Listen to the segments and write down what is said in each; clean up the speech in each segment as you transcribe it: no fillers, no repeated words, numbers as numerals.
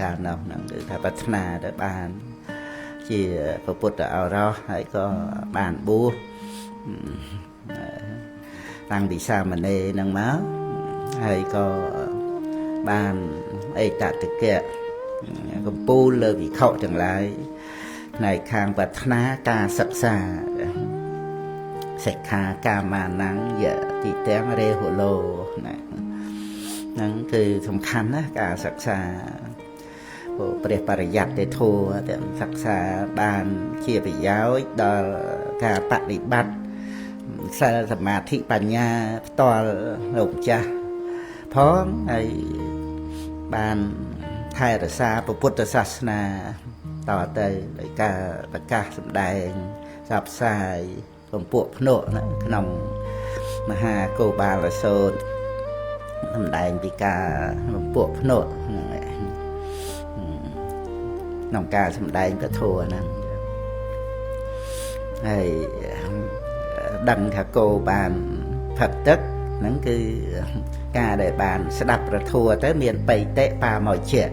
ការនោះហ្នឹងគឺថាប្រាថ្នាទៅបានជាពុទ្ធអរោះហើយក៏បានបួសតាំងពីសាមណេរហ្នឹងមកហើយក៏បានអេតតិកៈកំពូលលើវិខទាំងឡាយផ្នែកខាងប្រាថ្នាការសិក្សាសិក្ខាកាមាណੰយតិទាំងរេហុឡូណាហ្នឹងគឺសំខាន់ណាការសិក្សាព្រះបរិយត្តិធម៌ទាំងសិក្សាបានជាប្រយោជន៍ដល់ការបប្រតិបត្តិសិលសមាធិបញ្ញាផ្ទាល់លោកម្ចាស់ផងហើយបានថែរក្សាពុទ្ធសាសនាតទៅដោយការប្រកាសសម្ដែងផ្សព្វផ្សាយពពួកភ្នក់ក្នុងមហាគោបាលសូត្រសម្ដែងពីការពពួកភ្នក់ក្នុងការសម្ដែងពធហ្នឹងហើយដឹងថាគោបានផឹកទឹកហ្នឹងគឺការដែលបានស្ដាប់ប្រធัวទៅមានបៃតេបាមកជា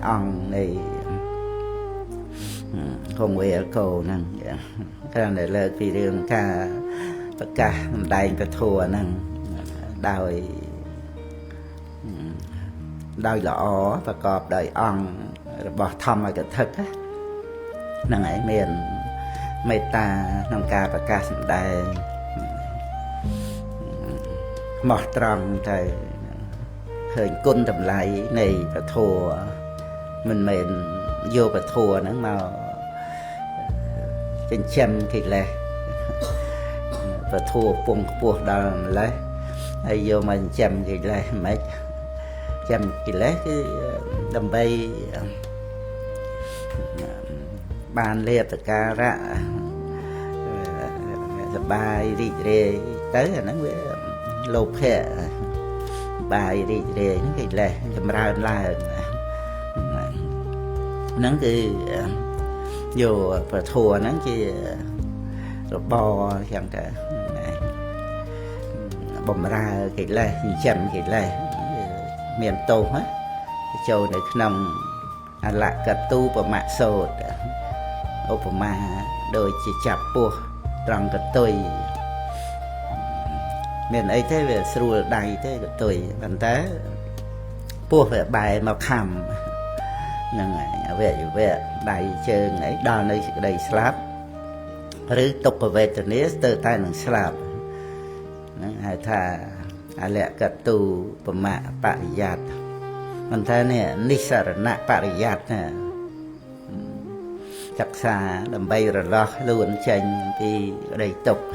អង្គនៃគង់វេលគោហ្នឹងគ្រាន់តែលើកពីរឿងការប្រកាសសម្ដែងពធហ្នឹងដោយល្អប្រកបដោយអង្គរបស់ធម្មកថាហ្នឹងហើយមានមេត្តាក្នុងការប្រកាសសម្ដែងស្មោះត្រង់ទៅឃើញគុណតម្លៃនៃពធមិនមែនយកពធហ្នឹងមកចិញ្ចឹមកិលេសពធពងខ្ពស់ដល់ម្លេះហើយយកមកចិញ្ចឹមកិលេសមិនចិញ្ចឹមកិលេសគឺដើម្បីបានលាភសក្ការៈសបាយរីករាយទៅអាហ្នឹងវាលោភៈបាយរីករាយហ្នឹងកិលេសចម្រើនឡើងហ្នឹងគឺយកពធហ្នឹងជារបរយ៉ាងទៅបំរើកិលេសចិញ្ចឹមកិលេសមានទោសណាចូលនៅក្នុងអលកទូបមៈសូត្រឧបមាដូចជាចាប់ពស់ត្រង់កតុយមានអីទេវាស្រួលដៃទេកតុយប៉ុន្តែពស់វាបែរមកខំហ្នឹងហើយអវយវៈដៃជើងអីដល់នៅសេចក្តីស្លាប់ឬទុក្ខវេទនាស្ទើរតែនឹងស្លាប់ហ្នឹងហៅថាអលកទូបមៈបរិយត្តិមិនថានេះនិស្សរណបរិយត្តិណាសិក្សាដើម្បីរលាស់ខ្លួនចេញពីក្តីទុក្ខ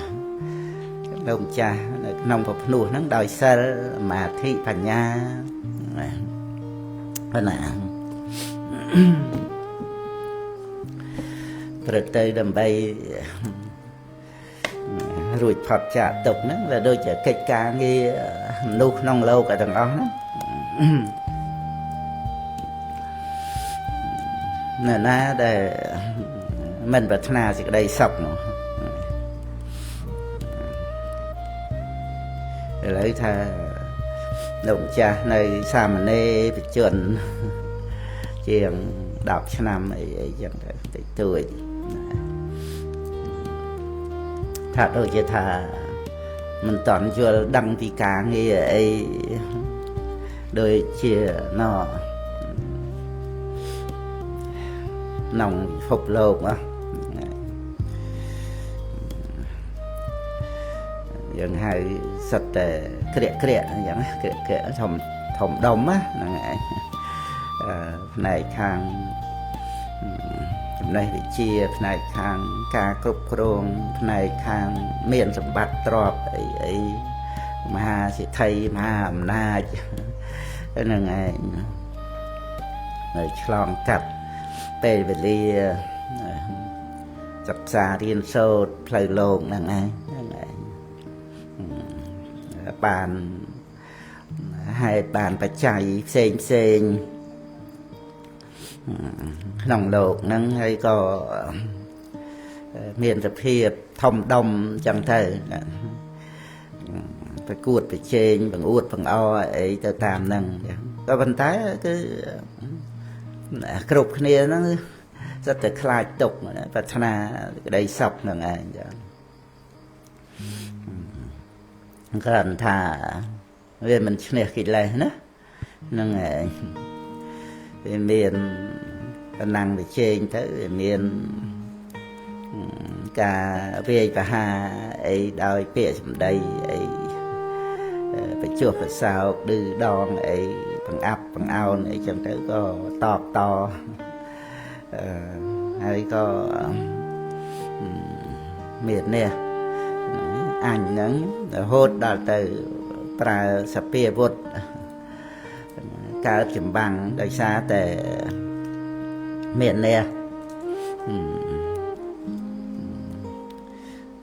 លោកម្ចាស់នៅក្នុងប្រភ្នោះហ្នឹងដោយសិលសមាធិបញ្ញាប៉ុណ្ណាប្រទៅដើម្បីរួចផុតចាកទុក្ខហ្នឹងវាដូចជាកិច្ចការងារមនុស្សក្នុងលោកទាំងអស់ហ្នឹងណាណាដែលមិនប្រាថ្នាសេចក្តីសុខនោះឥឡូវថាលោកម្ចាស់នៅសាមណេរបជនជាង10ឆ្នាំអីចឹងទៅតិចតួចថាដូចជាថាមិនតន់យល់ដឹងពីការងារអីដូចជាក្នុងពិភពលោកយើងហៅសិតតែក្រាក់អញ្ចឹងក្រាក់ធំដុំហ្នឹងឯងផ្នែកខាងចំណេះវិជ្ជាផ្នែកខាងការគ្រប់គ្រងផ្នែកខាងមានសម្បត្តិទ្រព្យអីមហាសិទ្ធិមហាអំណាចហ្នឹងឯងនៅឆ្លងកាត់ពេលវេលាសិក្សារៀនសូត្រផ្លូវលោកហ្នឹងឯងបានហេតុបានបច្ច័យផ្សេងក្នុងលោកហ្នឹងហើយក៏មានសភាពធំដុំចឹងទៅប្រកួតប្រជែងបង្អួតបង្អអីទៅតាមហ្នឹង ក៏ប៉ុន្តែគឺគ្រប់គ្នាហ្នឹងសិតតែខ្លាចទុកប្រាថ្នាក្តីសុខហ្នឹងឯងចាគ្រាន់ថាវាមិនឈ្នះកិលេសណាហ្នឹងឯងវាមានតំណែងវិជែងទៅវាមានការវាយប្រហារអីដោយពាក្យសម្ដីអីបញ្ចុះប្រសោកឌឺដងអីបង្អាប់បង្អោនអីចឹងទៅក៏តបតហើយក៏មាននេះអញហ្នឹងរហូតដល់ទៅប្រើសពាវុធកើតចម្បាំងដោយសារតែមាននេះ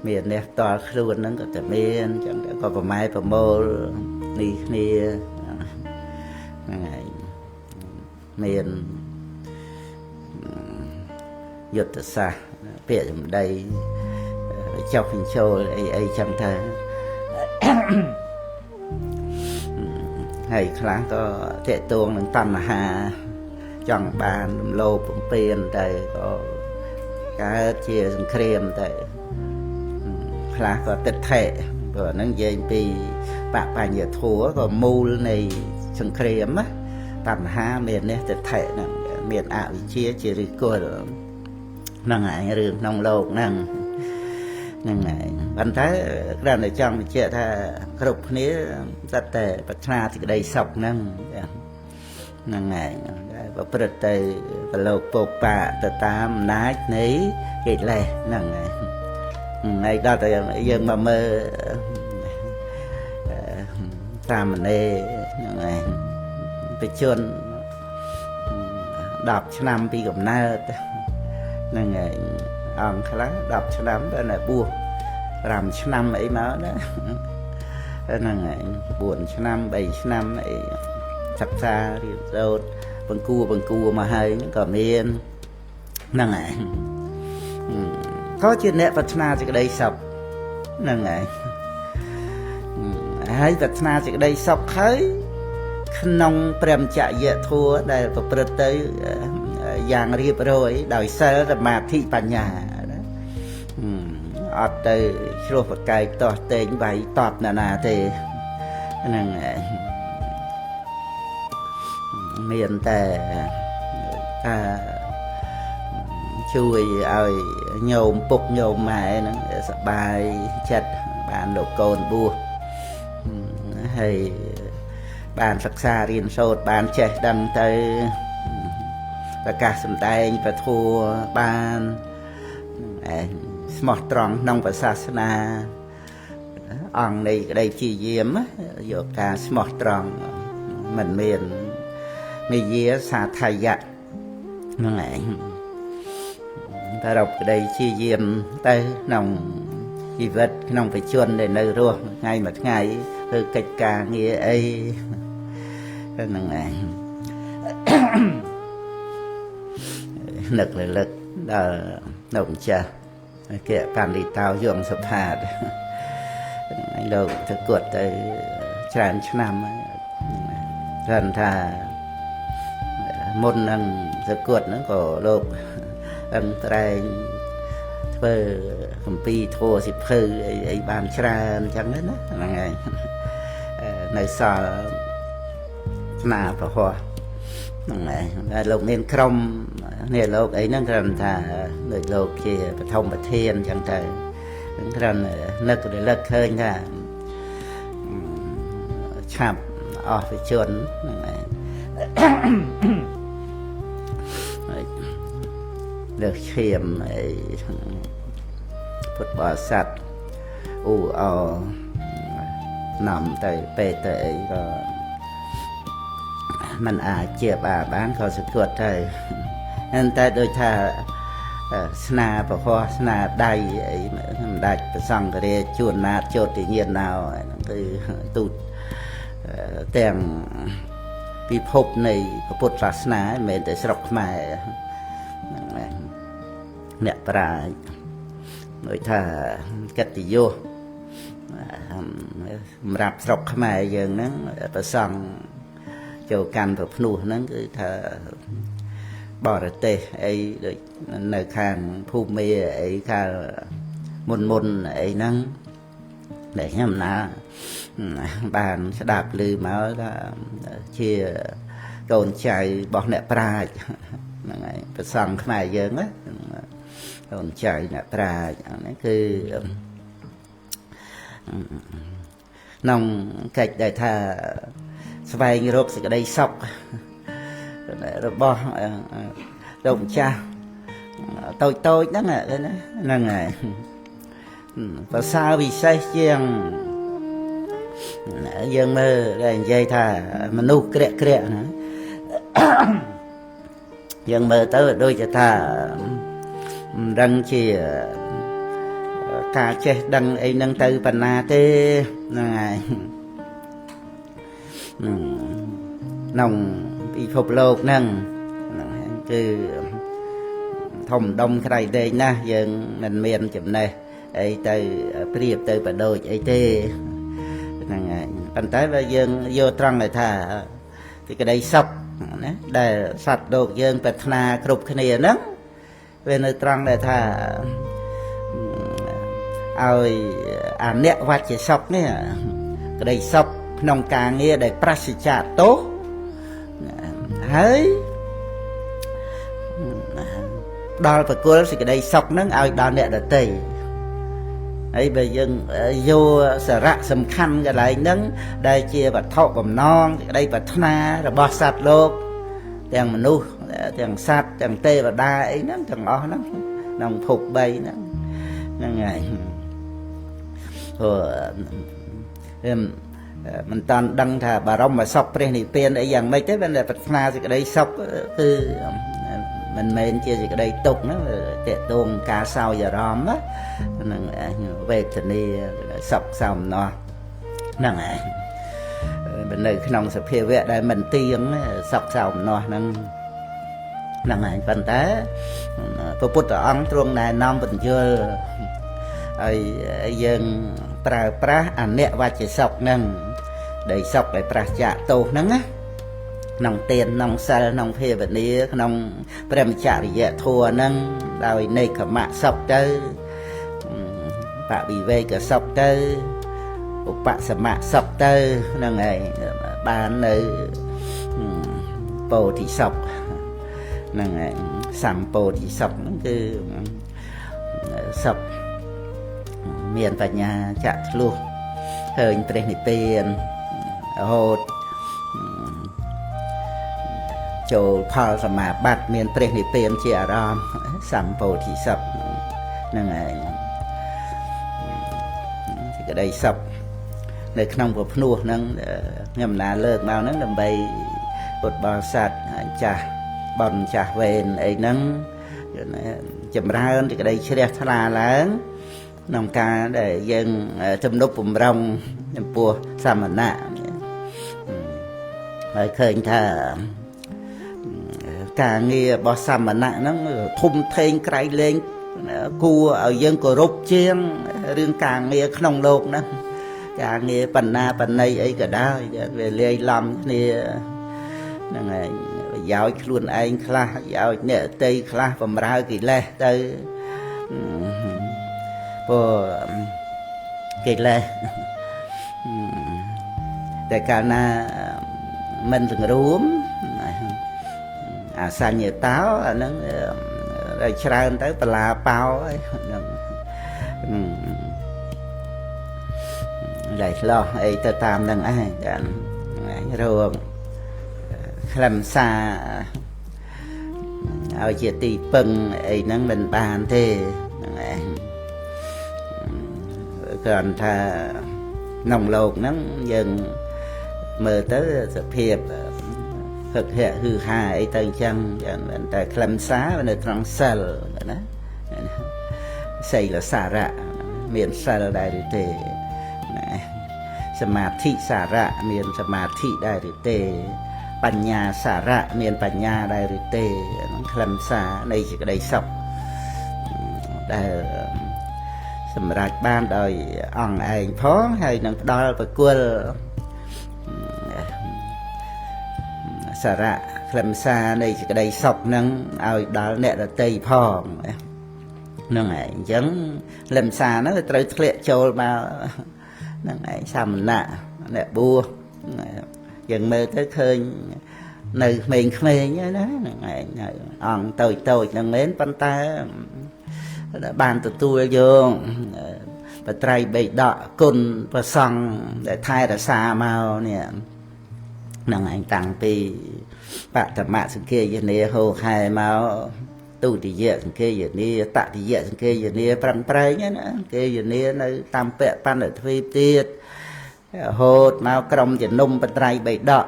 មាននេះតល់ខ្លួនហ្នឹងក៏តែមានចឹងក៏ប្រម៉ែប្រមូលនេះគ្នាហ្នឹងហើយមានយុទ្ធសាស្ត្រពាក្យសម្ដីចុះបញ្ចូលអីចឹងថាហើយខ្លះក៏តេតួងនឹងតណ្ហាចង់បានរំលោភបំពេញតែក៏កើតជាសង្គ្រាមតែខ្លះក៏ទិដ្ឋិព្រោះហ្នឹងនិយាយពីបបញ្ញធัวក៏មូលនៃសង្គ្រាមណាតណ្ហាមាននេះទិដ្ឋិហ្នឹងមានអវិជ្ជាជាឫសគល់ហ្នឹងឯងរឿងក្នុងលោកហ្នឹងហ្នឹងហើយប៉ុន្តែគ្រាន់តែចង់បញ្ជាក់ថាគ្រប់គ្នាស្ទតែប្រាថ្នាសេចក្តីសុខហ្នឹងហ្នឹងហើយប្រព្រឹត្តទៅប្រឡូកពោកបាទៅតាមអំណាចនៃកិលេសហ្នឹងហើយដល់តែយើងមកមើលសាមណេរហ្នឹងហើយបជន10ឆ្នាំពីកំណើតហ្នឹងហើយអង្គខ្លះ10ឆ្នាំដល់តែបួស5ឆ្នាំអីមកណាហ្នឹងហើយ4ឆ្នាំ3ឆ្នាំអីសិក្សារៀនសូត្របង្គួរមកហើយក៏មានហ្នឹងហើយក៏ជាអ្នកប្រាថ្នាសេចក្តីសុខហ្នឹងហើយប្រាថ្នាសេចក្តីសុខហើយក្នុងព្រមចរិយធម៌ដែលប្រព្រឹត្តទៅយ៉ាងរៀបរយដោយសិលសមាធិបញ្ញាណាអត់ទៅឆ្លោះប្រកែកតោះតេងវាយតបណាទេហ្នឹងមានតែថាជួយឲ្យញោមពុកញោមម៉ែហ្នឹងសប្បាយចិត្តបានលោកកូនបួសហើយបានសិក្សារៀនសូត្របានចេះដឹងទៅប្រកាសសម្ដែងពធัวបានស្មោះត្រង់ក្នុងព្រះសាសនាអង្គនៃក្តីព្យាយាមយកការស្មោះត្រង់មិនមាននិយាសាថយៈហ្នឹងឯងតែរកក្តីព្យាយាមទៅក្នុងជីវិតក្នុងបច្ចុប្បន្នដែលនៅរស់ថ្ងៃមួយថ្ងៃធ្វើកិច្ចការងារអីហ្នឹងឯងនឹករលឹកដល់លោកម្ចាស់គេបណ្ឌិតោយងសុផាតលោកទៅគត់ទៅច្រើនឆ្នាំគ្រាន់ថាមុននឹងទៅគត់ហ្នឹងក៏លោកត្រែងធ្វើកម្ពីធัวសិភៅអីបានច្រើនអញ្ចឹងណាហ្នឹងហើយនៅសល់ស្នាប្រហោះហ្នឹងហើយតែលោកមានក្រុមនេះលោកអីហ្នឹងគ្រាន់ថាដូចលោកជាបឋមប្រធានអញ្ចឹងទៅគ្រាន់នឹករលឹកឃើញថាឆាប់អស់វិជនហ្នឹងហើយលើកឈាមអីពុទ្ធបរិស័ទអ៊ូអនាំទៅពេទ្យទៅអីក៏มันអាចជាបានក៏សង្កត់ទៅតែដូចថាស្នាប្រហោះស្នាដៃអីសម្ដេចព្រះសង្ឃរាជជួនណាតចោទញ្ញាណណៅហ្នឹងគឺទូតទាំងពិភពនៃពុទ្ធសាសនាមិនមែនតែស្រុកខ្មែរហ្នឹងអ្នកប្រាជ្ញដូចថាកិត្តិយសសម្រាប់ស្រុកខ្មែរយើងហ្នឹងប្រសង់ ចូលកាន់ប្រភ្នោះហ្នឹងគឺថាបរទេសអីដូចនៅខាងភូមិអីខាងមុនអីហ្នឹងដែលខ្ញុំណាបានស្ដាប់ឮមកថាជាកូនចៅរបស់អ្នកប្រាជ្ញហ្នឹងហើយប្រសង់ខ្មែរយើងណាកូនចៅអ្នកប្រាជ្ញហ្នឹងគឺក្នុងកិច្ចដែលថាស្វែងរកសេចក្តីសុខរបស់លោកម្ចាស់តូចហ្នឹងហ្នឹងហើយប្រសើរវិសេសជាងយើងមើលដែលនិយាយថាមនុស្សក្រាក់ណាយើងមើលទៅដូចជាថាមិនដឹងជាការចេះដឹងអីហ្នឹងទៅប៉ុណ្ណាទេហ្នឹងហើយក្នុងពិភពលោកហ្នឹងគឺធំដុំក្រៃដែងណាស់យើងមិនមានចំណេះអីទៅប្រៀបទៅបដូចអីទេហ្នឹងហើយប៉ុន្តែបើយើងយកត្រង់ឲ្យថាទីក្តីសុខណាដែលសត្វលោកយើងប្រាថ្នាគ្រប់គ្នាហ្នឹងវានៅត្រង់ដែលថាឲ្យអាអ្នកវច្ចសុខនេះក្តីសុខក្នុងការងារដែលប្រសិជ្ជៈទោសហើយដល់ប្រគល់សេចក្តីសុខហ្នឹងឲ្យដល់អ្នកដទៃហើយបើយើងយកសារៈសំខាន់កន្លែងហ្នឹងដែលជាវត្ថុបំណងសេចក្តីប្រាថ្នារបស់សត្វលោកទាំងមនុស្សទាំងសត្វទាំងទេវតាអីហ្នឹងទាំងអស់ហ្នឹងក្នុងភព3ហ្នឹងហ្នឹងហើយមិនតាន់ដឹងថាបរមសុខព្រះនិព្វានអីយ៉ាងម៉េចទេបើប្រាថ្នាសេចក្តីសុខគឺមិនមែនជាសេចក្តីទុក្ខណាតេតងការសោយអារម្មណ៍ហ្នឹងវេទនាសុខសោមនស្សហ្នឹងហើយបើនៅក្នុងសភាវៈដែលមិនទៀងសុខសោមនស្សហ្នឹងហើយប៉ុន្តែព្រះពុទ្ធអង្គទ្រង់ណែនាំបញ្យល់ឲ្យយើងប្រើប្រាស់អនិវច្ចសុខហ្នឹងដែលសុខដែលប្រសិជ្ជៈទោសហ្នឹងណាក្នុងទានក្នុងសិលក្នុងភាវនាក្នុងព្រមចរិយធម៌ហ្នឹងដោយនេក្ខមៈសុខទៅបវិវេកសុខទៅឧបសមៈសុខទៅហ្នឹងហើយបាននៅពោធិសុខហ្នឹងហើយសម្ពោធិសុខហ្នឹងគឺសុខមានបញ្ញាចាក់ធ្លុះឃើញព្រះនិព្វានរហូតចូលផលសមាបត្តិមានព្រះនិព្វានជាអារម្មណ៍សម្ពោធិសុខហ្នឹងហើយសេចក្តីសុខនៅក្នុងប្រភ្នោះហ្នឹងខ្ញុំណាលើកមកហ្នឹងដើម្បីពុទ្ធបរិស័ទចាស់បនចាស់វេនអីហ្នឹងចម្រើនសេចក្តីជ្រះថ្លាឡើងក្នុងការដែលយើងទំនុកបំរុងចំពោះសមណៈហើយឃើញថាការងាររបស់សមណៈហ្នឹងធំធេងក្រៃលែងគួរឲ្យយើងគោរពជាងរឿងការងារក្នុងលោកហ្នឹងការងារបណ្ណាបណ្ណៃអីក៏ដោយវាលាយឡំគ្នាហ្នឹងហើយប្រយោជន៍ខ្លួនឯងខ្លះប្រយោជន៍អ្នកដទៃខ្លះបំរើកិលេសទៅព្រោះកិលេសតែកាលណាមិនសង្រួមអាសញ្ញតោអាហ្នឹងដែលច្រើនទៅបលាបោអីហ្នឹងដែលឆ្លោះអីទៅតាមហ្នឹងឯងចារោគខ្លឹមសារឲ្យជាទីពឹងអីហ្នឹងមិនបានទេហ្នឹងឯងគ្រាន់ថាក្នុងលោកហ្នឹងយើងមើលទៅសភាពហឹកហែកហឺហាអីទៅអញ្ចឹងតែខ្លឹមសារនៅត្រង់សិលណាសីលសារៈមានសិលដែរឬទេណាសមាធិសារៈមានសមាធិដែរឬទេបញ្ញាសារៈមានបញ្ញាដែរឬទេហ្នឹងខ្លឹមសារនៃសេចក្តីសុខដែលសម្រាប់បានដោយអង្គឯងផងហើយនឹងផ្ដល់ប្រគល់ សារៈខ្លឹមសារនៃសេចក្តីសុខហ្នឹងឲ្យដល់អ្នកដទៃផងហ្នឹងហើយអញ្ចឹងខ្លឹមសារហ្នឹងត្រូវធ្លាក់ចូលមកហ្នឹងឯងសាមណៈអ្នកបួសយើងមើលទៅឃើញនៅក្មេងៗហ្នឹងណាហ្នឹងឯងអង្គតូចហ្នឹងមែនប៉ុន្តែបានទទួលយកបត្រៃបិដកគុណប្រសង់ដែលថែរក្សាមកនេះហ្នឹងឯងតាំងពីបតមសង្ឃាយនាហោខែមកទុតិយសង្ឃាយនាតតិយសង្ឃាយនាប្រឹងប្រែងណាសង្ឃាយនានៅតាមពៈបណ្ឌទ្វីបទៀតរហូតមកក្រុមជំនុំបត្រៃបិដក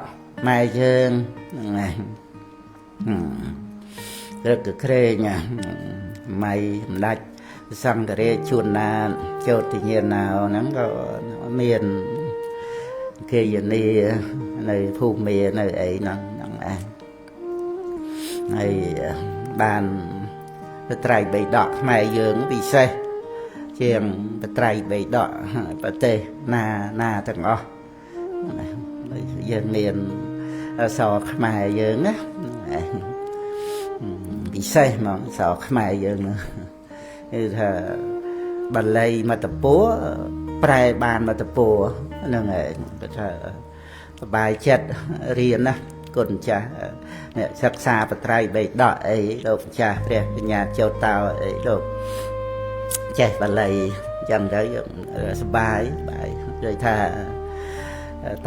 ម៉ែយើងហ្នឹងឯងរឹកក្រែងម៉ៃម្ដេចសង្ឃរាជជួនណាចោទញ្ញាណោហ្នឹងក៏មានគេយនីនៅភូមិនៅអីហ្នឹងឯងហើយបានបត្រៃបិដកខ្មែរយើងពិសេសជាងបត្រៃបិដកប្រទេសណាទាំងអស់យើងមានអក្សរខ្មែរយើងណាពិសេសហ្មងអក្សរខ្មែរយើងហ្នឹងគឺថាបាលីមតពោប្រែបានមតពោហ្នឹងឯងគាត់ថាសบายចិត្តរៀនណាគុណចាស់អ្នកសិក្សាបត្រៃបិដកអីលោកម្ចាស់ព្រះបញ្ញាចោតោអីលោកចេះបាលីអញ្ចឹងទៅសบายនិយាយថា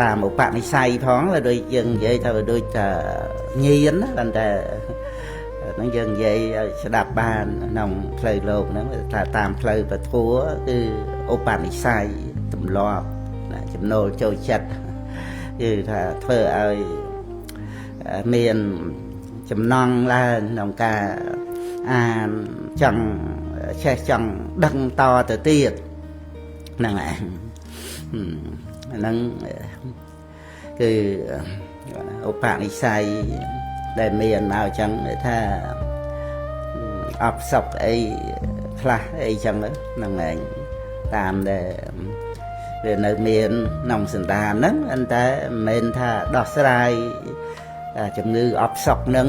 តាមឧបនិស្ស័យផងដូចយើងនិយាយថាដូចថាញៀនណាប៉ុន្តែហ្នឹងយើងនិយាយឲ្យស្ដាប់បានក្នុងផ្លូវលោកហ្នឹងថាតាមផ្លូវពធัวគឺឧបនិស្ស័យទម្លាប់ចំណូលចូលចិត្តគឺថាធ្វើឲ្យមានចំណង់ឡើងក្នុងការអានចង់ចេះចង់ដឹងតទៅទៀតហ្នឹងឯងហ្នឹងគឺឧបនិស្ស័យដែលមានមកអញ្ចឹងថាអបសុកអីខ្លះអីចឹងហ្នឹងឯងតាមដែលវានៅមានក្នុងសន្តានហ្នឹងអន្តែមិនមែនថាដោះស្រាយជំងឺអបសុកហ្នឹង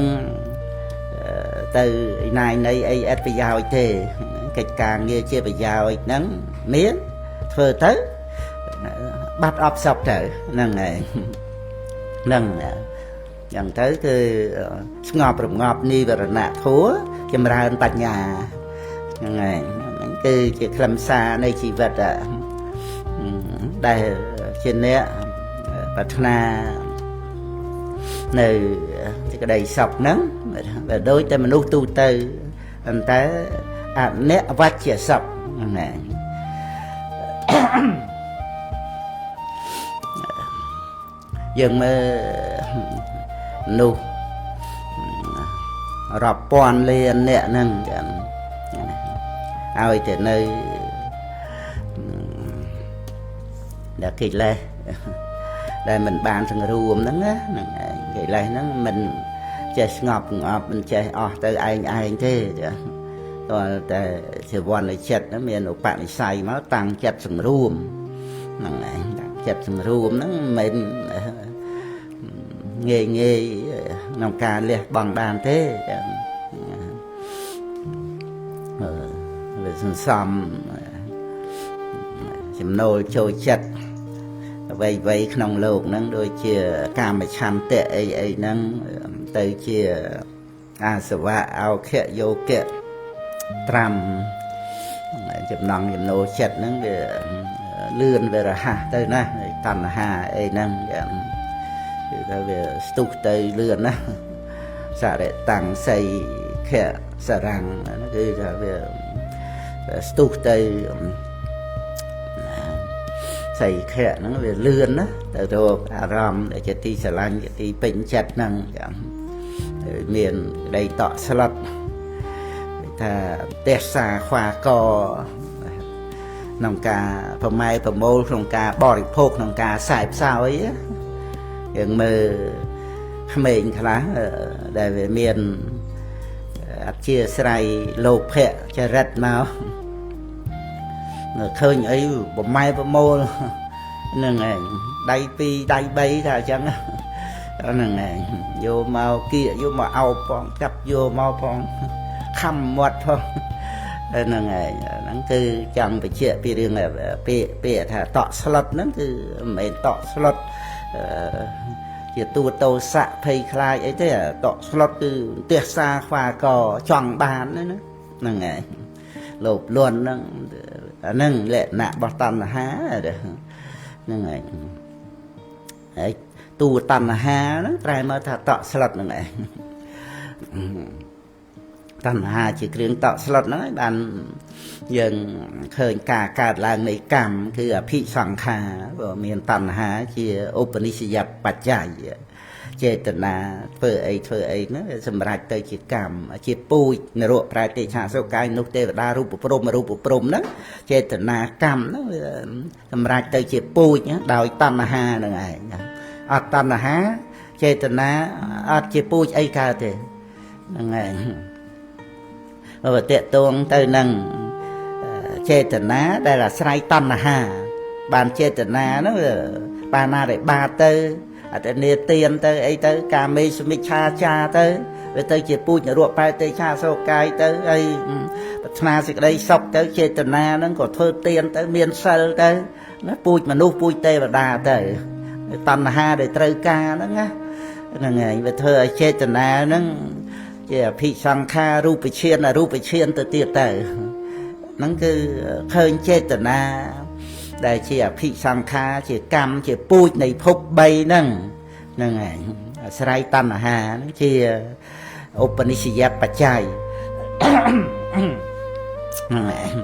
ទៅណៃនៃអីអត់ប្រយោជន៍ទេកិច្ចការងារជាប្រយោជន៍ហ្នឹងមានធ្វើទៅបាត់អបសុកទៅហ្នឹងឯងហ្នឹងយ៉ាងទៅគឺស្ងប់រងាប់និវរណៈធัวចម្រើនបញ្ញាហ្នឹងឯងហ្នឹងគឺជាខ្លឹមសារនៃជីវិតដែលជាអ្នកប្រាថ្នានៅសេចក្តីសុខហ្នឹងដែលដូចតែមនុស្សទូទៅប៉ុន្តែអនិវច្ចសុខហ្នឹងឯងយើងមើលនោះរាប់ពាន់លានអ្នកហ្នឹងឲ្យតែនៅដែលកិលេសដែលមិនបានសង្រួមហ្នឹងណាហ្នឹងឯងកិលេសហ្នឹងមិនចេះស្ងប់ស្ងាត់មិនចេះអស់ទៅឯងទេចាតើតែជីវ័ននៃចិត្តហ្នឹងមានឧបនិស្ស័យមកតាំងចិត្តសង្រួមហ្នឹងឯងតាំងចិត្តសង្រួមហ្នឹងមិនងាយក្នុងការលះបង់បានទេចាវាសន្សំចំណូលចូលចិត្តអ្វីក្នុងលោកហ្នឹងដូចជាកាមឆន្ទៈអីហ្នឹងទៅជាអាសវៈអោខៈយោគៈត្រាំចំណង់ចំណូលចិត្តហ្នឹងវាលឿនវារហ័សទៅណាតណ្ហាអីហ្នឹងគឺថាវាស្ទុះទៅលឿនណាសរិតាំងសីខៈសរាំងគឺថាវាស្ទុះទៅសីខៈហ្នឹងវាលឿនណាទៅរកអារម្មណ៍ដែលជាទីស្រឡាញ់ជាទីពេញចិត្តហ្នឹងមានក្តីតក់ស្លុតថាទេសសាខ្វាកក្នុងការប្រម៉ែប្រមូលក្នុងការបរិភោគក្នុងការផ្សាយផ្សោយយើងមើលក្មេងខ្លះដែលវាមានអធ្យាស្រ័យលោភៈចរិតមកឃើញអីប្រម៉ែប្រមូលហ្នឹងឯងដៃ2ដៃ3ថាអញ្ចឹង ហ្នឹងឯងយកមកគៀយកមកអោបផងចាប់យកមកផងខំមាត់ផងហ្នឹងឯងហ្នឹងគឺចង់បញ្ជាក់ពីរឿងពាក្យថាតក់ស្លុតហ្នឹងគឺមិនមែនតក់ស្លុតជាតួតោស័កភ័យខ្លាចអីទេតក់ស្លុតគឺទះសាខ្វាកចង់បានហ្នឹងឯងលោភលន់ហ្នឹងអាហ្នឹងលក្ខណៈរបស់តណ្ហាហ្នឹងឯងហើយតួតណ្ហាហ្នឹងប្រែមកថាតក់ស្លុតហ្នឹងឯងតណ្ហាជាគ្រឿងតក់ស្លុតហ្នឹងឯងបានយើងឃើញការកើតឡើងនៃកម្មគឺអភិសង្ខារបើមានតណ្ហាជាឧបនិស្សយបច្ច័យចេតនាធ្វើអីហ្នឹងសម្រាប់ទៅជាកម្មជាពូជនរកប្រែទេឆាសុកាយនោះទេវតារូបព្រំហ្នឹងចេតនាកម្មហ្នឹងសម្រាប់ទៅជាពូជដោយតណ្ហាហ្នឹងឯងអត់តណ្ហាចេតនាអត់ជាពូជអីកើតទេហ្នឹងឯងបើតេតងទៅនឹងចេតនាដែលអាស្រ័យតណ្ហាបានចេតនាហ្នឹងបានណាដែលបាតទៅអតនេទានទៅអីទៅកាមេសមិច្ឆាចាទៅវាទៅជាពូជនរកបែតេឆាសោកាយទៅហើយប្រាថ្នាសេចក្តីសុខទៅចេតនាហ្នឹងក៏ធ្វើទានទៅមានសិលទៅណាពូជមនុស្សពូជទេវតាទៅតណ្ហាដែលត្រូវការហ្នឹងណាហ្នឹងហើយវាធ្វើឲ្យចេតនាហ្នឹងជាអភិសង្ខាររូបឈានអរូបឈានទៅទៀតទៅហ្នឹងគឺឃើញចេតនាដែលជាអភិសង្ខារជាកម្មជាពូជនៃភព3ហ្នឹងហ្នឹងឯងអាស្រ័យតណ្ហាហ្នឹងជាឧបនិស្សយបច្ច័យហ្នឹងឯង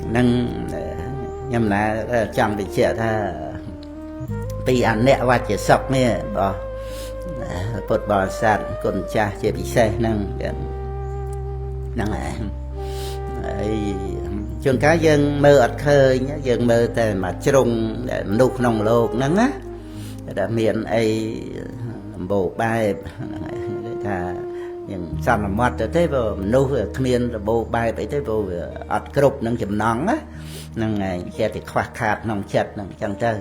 ហ្នឹងខ្ញុំណាចង់បញ្ជាក់ថាពីអនវច្ចសុខនេះបងពុទ្ធបរិស័ទគុណចាស់ជាពិសេសហ្នឹងហ្នឹងឯងហើយជួនកាលយើងមើលអត់ឃើញយើងមើលតែមកជ្រុងមនុស្សក្នុងโลกហ្នឹងណាតែមានអីសម្បូរបែបថាយើងសន្មត់ទៅទេព្រោះមនុស្សគ្មានរបបបែបអីទេព្រោះវាអត់គ្រប់នឹងចំណងណាហ្នឹងហើយចេះតែខ្វះខាតក្នុងចិត្តហ្នឹងអញ្ចឹងទៅ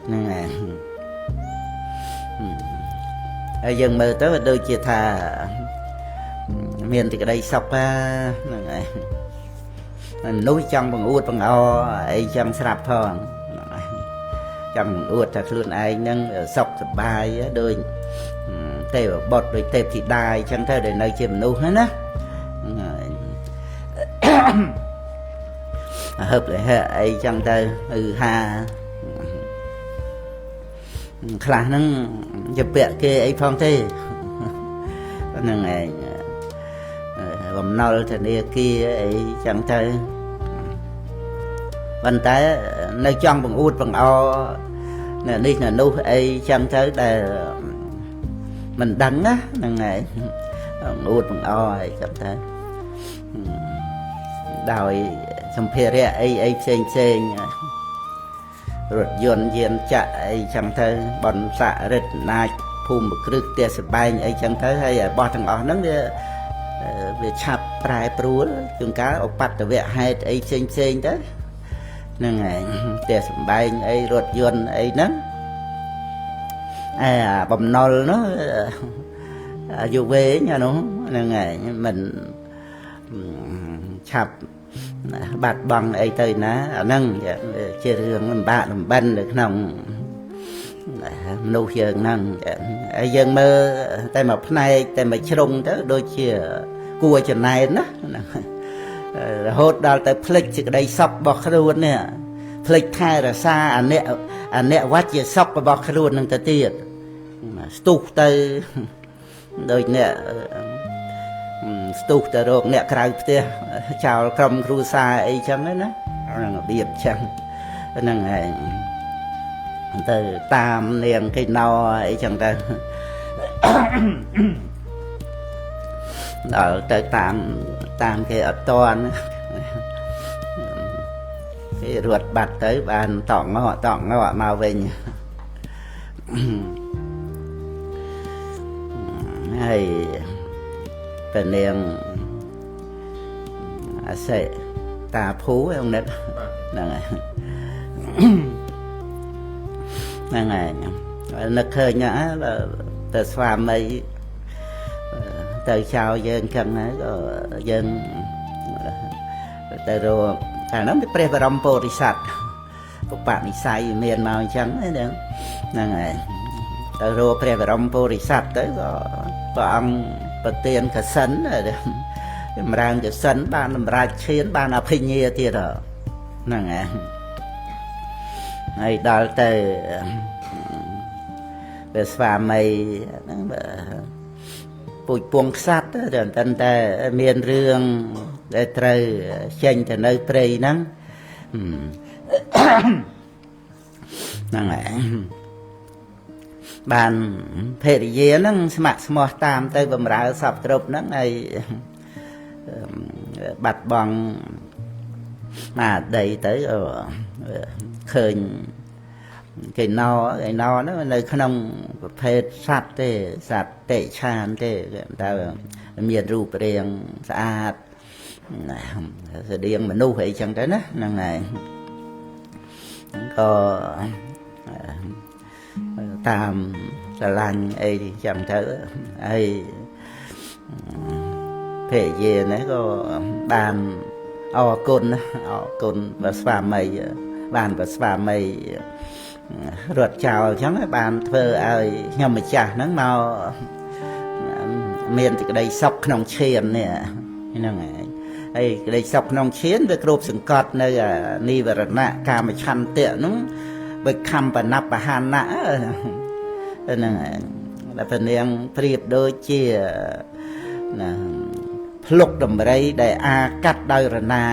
ហ្នឹងហើយហើយយើងមើលទៅដូចជាថាមានសេចក្តីសុខហ្នឹងហើយមនុស្សចង់បង្អួតបង្អអីចង់ស្រាប់ផងចង់បង្អួតថាខ្លួនឯងហ្នឹងសុខសប្បាយដូចទេវបុត្រដូចទេពធីតាអញ្ចឹងទៅដែលនៅជាមនុស្សហ្នឹងណាហឹបលេហអីចឹងទៅហាខ្លះហ្នឹងជាពាក់គេអីផងទេហ្នឹងឯងបំណុលធនាគារអីចឹងទៅប៉ុន្តែនៅចង់បង្អួតបង្អនេះនោះអីចឹងទៅដែលមិនដឹងណាហ្នឹងហើយបង្អួតបង្អអីចឹងទៅដោយសម្ភារៈអីផ្សេងរថយន្តយានចក្រអីចឹងទៅបនស័ករិទ្ធនាចភូមិគ្រឹះផ្ទះសម្បែងអីចឹងទៅហើយរបស់ទាំងអស់ហ្នឹងវាឆាប់ប្រែប្រួលជួនកាលឧបតវហេតុអីផ្សេងទៅហ្នឹងហើយផ្ទះសម្បែងអីរថយន្តអីហ្នឹងបំណុលនោះអាយុវែងអានោះហ្នឹងហើយមិនឆាប់បាត់បង់អីទៅណាអាហ្នឹងជារឿងលំបាកលំបិននៅក្នុងមនុស្សយើងហ្នឹងហើយយើងមើលតែមួយផ្នែកតែមួយជ្រុងទៅដូចជាគួរចំណែនណារហូតដល់ទៅភ្លេចសេចក្តីសុខរបស់ខ្លួននេះភ្លេចថែរក្សាអនិវច្ចសុខរបស់ខ្លួននឹងទៅទៀតស្ទុះទៅដូចអ្នកស្ទុះទៅរកអ្នកក្រៅផ្ទះចោលក្រុមគ្រួសារអីចឹងណាហ្នឹងរបៀបចឹងហ្នឹងហើយទៅតាមនាងគេណោអីចឹងទៅដល់ទៅតាមគេអត់តន់គេរត់បាត់ទៅបានតក់ងក់មកវិញហើយតែនាងអាសេតាភូហ្នឹងហ្នឹងហើយហ្នឹងហើយ នឹកឃើញទៅស្វាមីទៅចោលយើងចឹងហើយក៏យើងទៅរកកាលនោះព្រះបរមពុរិស័ទឧបនិស្ស័យមានមកអញ្ចឹងហ្នឹងហើយទៅរកព្រះបរមពុរិស័ទទៅក៏ព្រះអង្គប្រទានកសិនចម្រើនកសិនបានសម្រេចឈានបានអភិញ្ញាទៀតហ្នឹងហើយដល់ទៅព្រះស្វាមីហ្នឹងពូជពងខ្សាត់តែមានរឿងដែលត្រូវចេញទៅនៅព្រៃហ្នឹងហ្នឹងហើយបានភរិយាហ្នឹងស្ម័គ្រស្មោះតាមទៅបម្រើសពគ្រប់ហ្នឹងហើយបាត់បង់មកដីទៅឃើញគេណោហ្នឹងនៅក្នុងប្រភេទសត្វទេសត្វតិឆានទេតែមានរូបរាងស្អាតស្តៀងមនុស្សអីចឹងទៅណាហ្នឹងហើយក៏តាមស្រឡាញ់អីចឹងទៅហើយភរិយានេះក៏បានអរគុណបើស្វាមីបានបើស្វាមីរត់ចោលអញ្ចឹងបានធ្វើឲ្យខ្ញុំម្ចាស់ហ្នឹងមកមានក្តីសុខក្នុងឈាននេះហ្នឹងហើយក្តីសុខក្នុងឈានវាគ្រប់សង្កត់នៅនិវរណៈកាមឆន្ទៈហ្នឹងបើខំបណបហានៈហ្នឹងហើយតែនាងប្រៀបដូចជាណាភ្លុកដំរីដែលអាកាត់ដោយរណា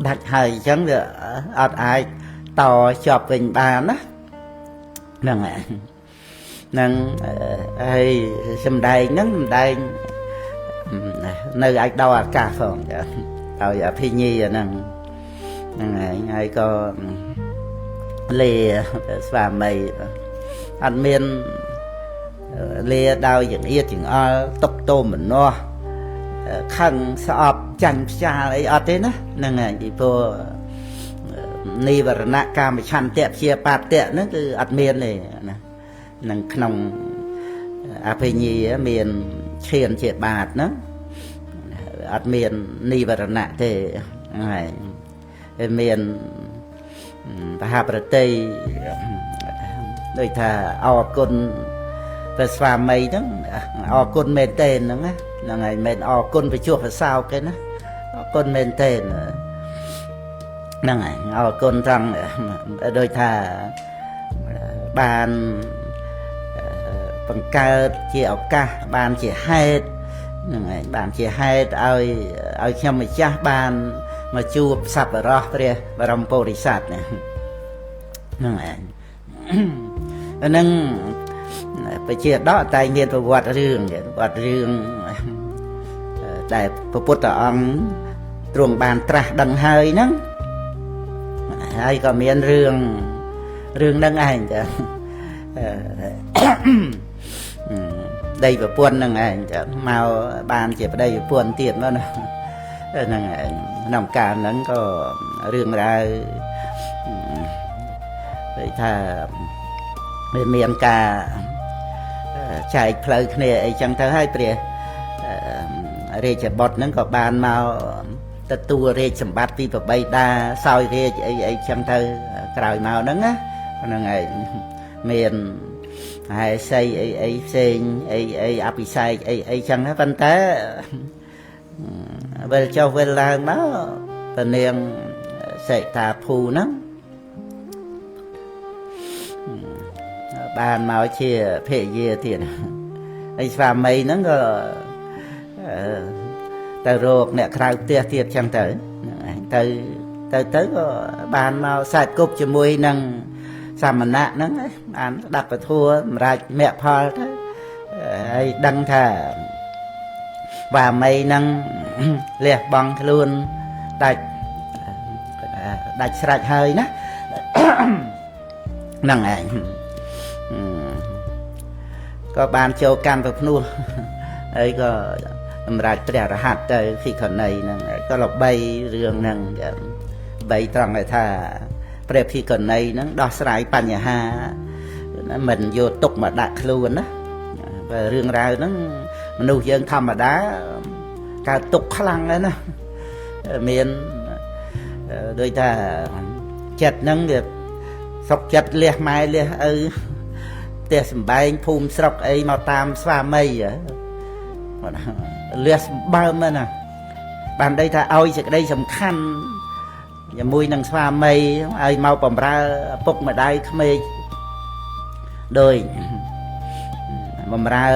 ដាច់ហើយអញ្ចឹងវាអត់អាចតជាប់វិញបានណាហ្នឹងហើយហ្នឹងហើយសំដែងហ្នឹងសំដែងនៅអាចដល់អាកាសផងឲ្យអភិញ្ញាហ្នឹងហើយក៏លាស្វាមីអត់មានលាដោយចង្អៀតចង្អល់ຕົកតោមម្នាស់ខឹងស្អប់ចាញ់ផ្ចាលអីអត់ទេណាហ្នឹងហើយពីព្រោះនិវរណៈកាមឆន្ទៈព្យាបាទៈហ្នឹងគឺអត់មានទេណានឹងក្នុងអភិញ្ញាមានឈានជាបាទហ្នឹងអត់មាននិវរណៈទេហ្នឹងហើយមានបហាប្រតិដូចថាអរគុណព្រះស្វាមីហ្នឹងអរគុណមែនទេហ្នឹងណាហ្នឹងហើយមិនអរគុណប្រជុះប្រសោកទេណាអរគុណមែនទេហ្នឹងហើយអរគុណត្រង់ដូចថាបានបង្កើតជាឱកាសបានជាហេតុហ្នឹងហើយបានជាហេតុឲ្យខ្ញុំម្ចាស់បានមកជួបសប្បុរសព្រះបរមពុរិស័ទហ្នឹងហើយហ្នឹងប្រជាដកតែមានប្រវត្តិរឿងដែលព្រះពុទ្ធអង្គទ្រង់បានត្រាស់ដឹងហើយហ្នឹងហើយក៏មានរឿងហ្នឹងឯងចាដីប្រពន្ធហ្នឹងឯងចាមកបានជាប្តីប្រពន្ធទៀតមកណាហ្នឹងឯងក្នុងកាលហ្នឹងក៏រឿងរ៉ាវដូចថាវាមានការចែកផ្លូវគ្នាអីចឹងទៅហើយព្រះរាជបុត្រហ្នឹងក៏បានមកទទួលរាជសម្បត្តិពីប្របីតាសោយរាជអីចឹងទៅក្រោយមកហ្នឹងណាហ្នឹងឯងមានហើយស័យអីផ្សេងអីអភិសេកអីចឹងណាប៉ុន្តែវិលចុះវិលឡើងមកតនាងសេតាភូហ្នឹងបានមកជាភរិយាទៀតហើយស្វាមីហ្នឹងក៏ទៅរកអ្នកក្រៅផ្ទះទៀតចឹងទៅក៏បានមកសាច់គប់ជាមួយនឹងសាមណៈហ្នឹងបានស្ដាប់ពធัวសម្រាប់មគ្គផលទៅហើយដឹងថាបាមីហ្នឹងលះបង់ខ្លួនដាច់ស្រេចហើយណាហ្នឹងឯងក៏បានចូលកម្មប្រភ្នោះហើយក៏សម្រាប់ព្រះរហ័តទៅភិក្ខុនីហ្នឹងក៏ល្បីរឿងហ្នឹងបីត្រង់ថាព្រះភិក្ខុនីហ្នឹងដោះស្រាយបញ្ហា mình vô tục mà đặt luôn á và riêng ra nóមនុស្សយើងធម្មតាកើតទុកខ្លាំងហ្នឹងណាមានដូចថាចិត្តហ្នឹងវាសុកចិត្តលះម៉ែលះឪផ្ទះសំបែងភូមិស្រុកអីមកតាមស្វាមីលះសម្បើមណាបានដីថាឲ្យសេចក្តីសំខាន់ជាមួយនឹងស្វាមីឲ្យមកបំរើពុកម្ដាយក្មេកដោយបំរើ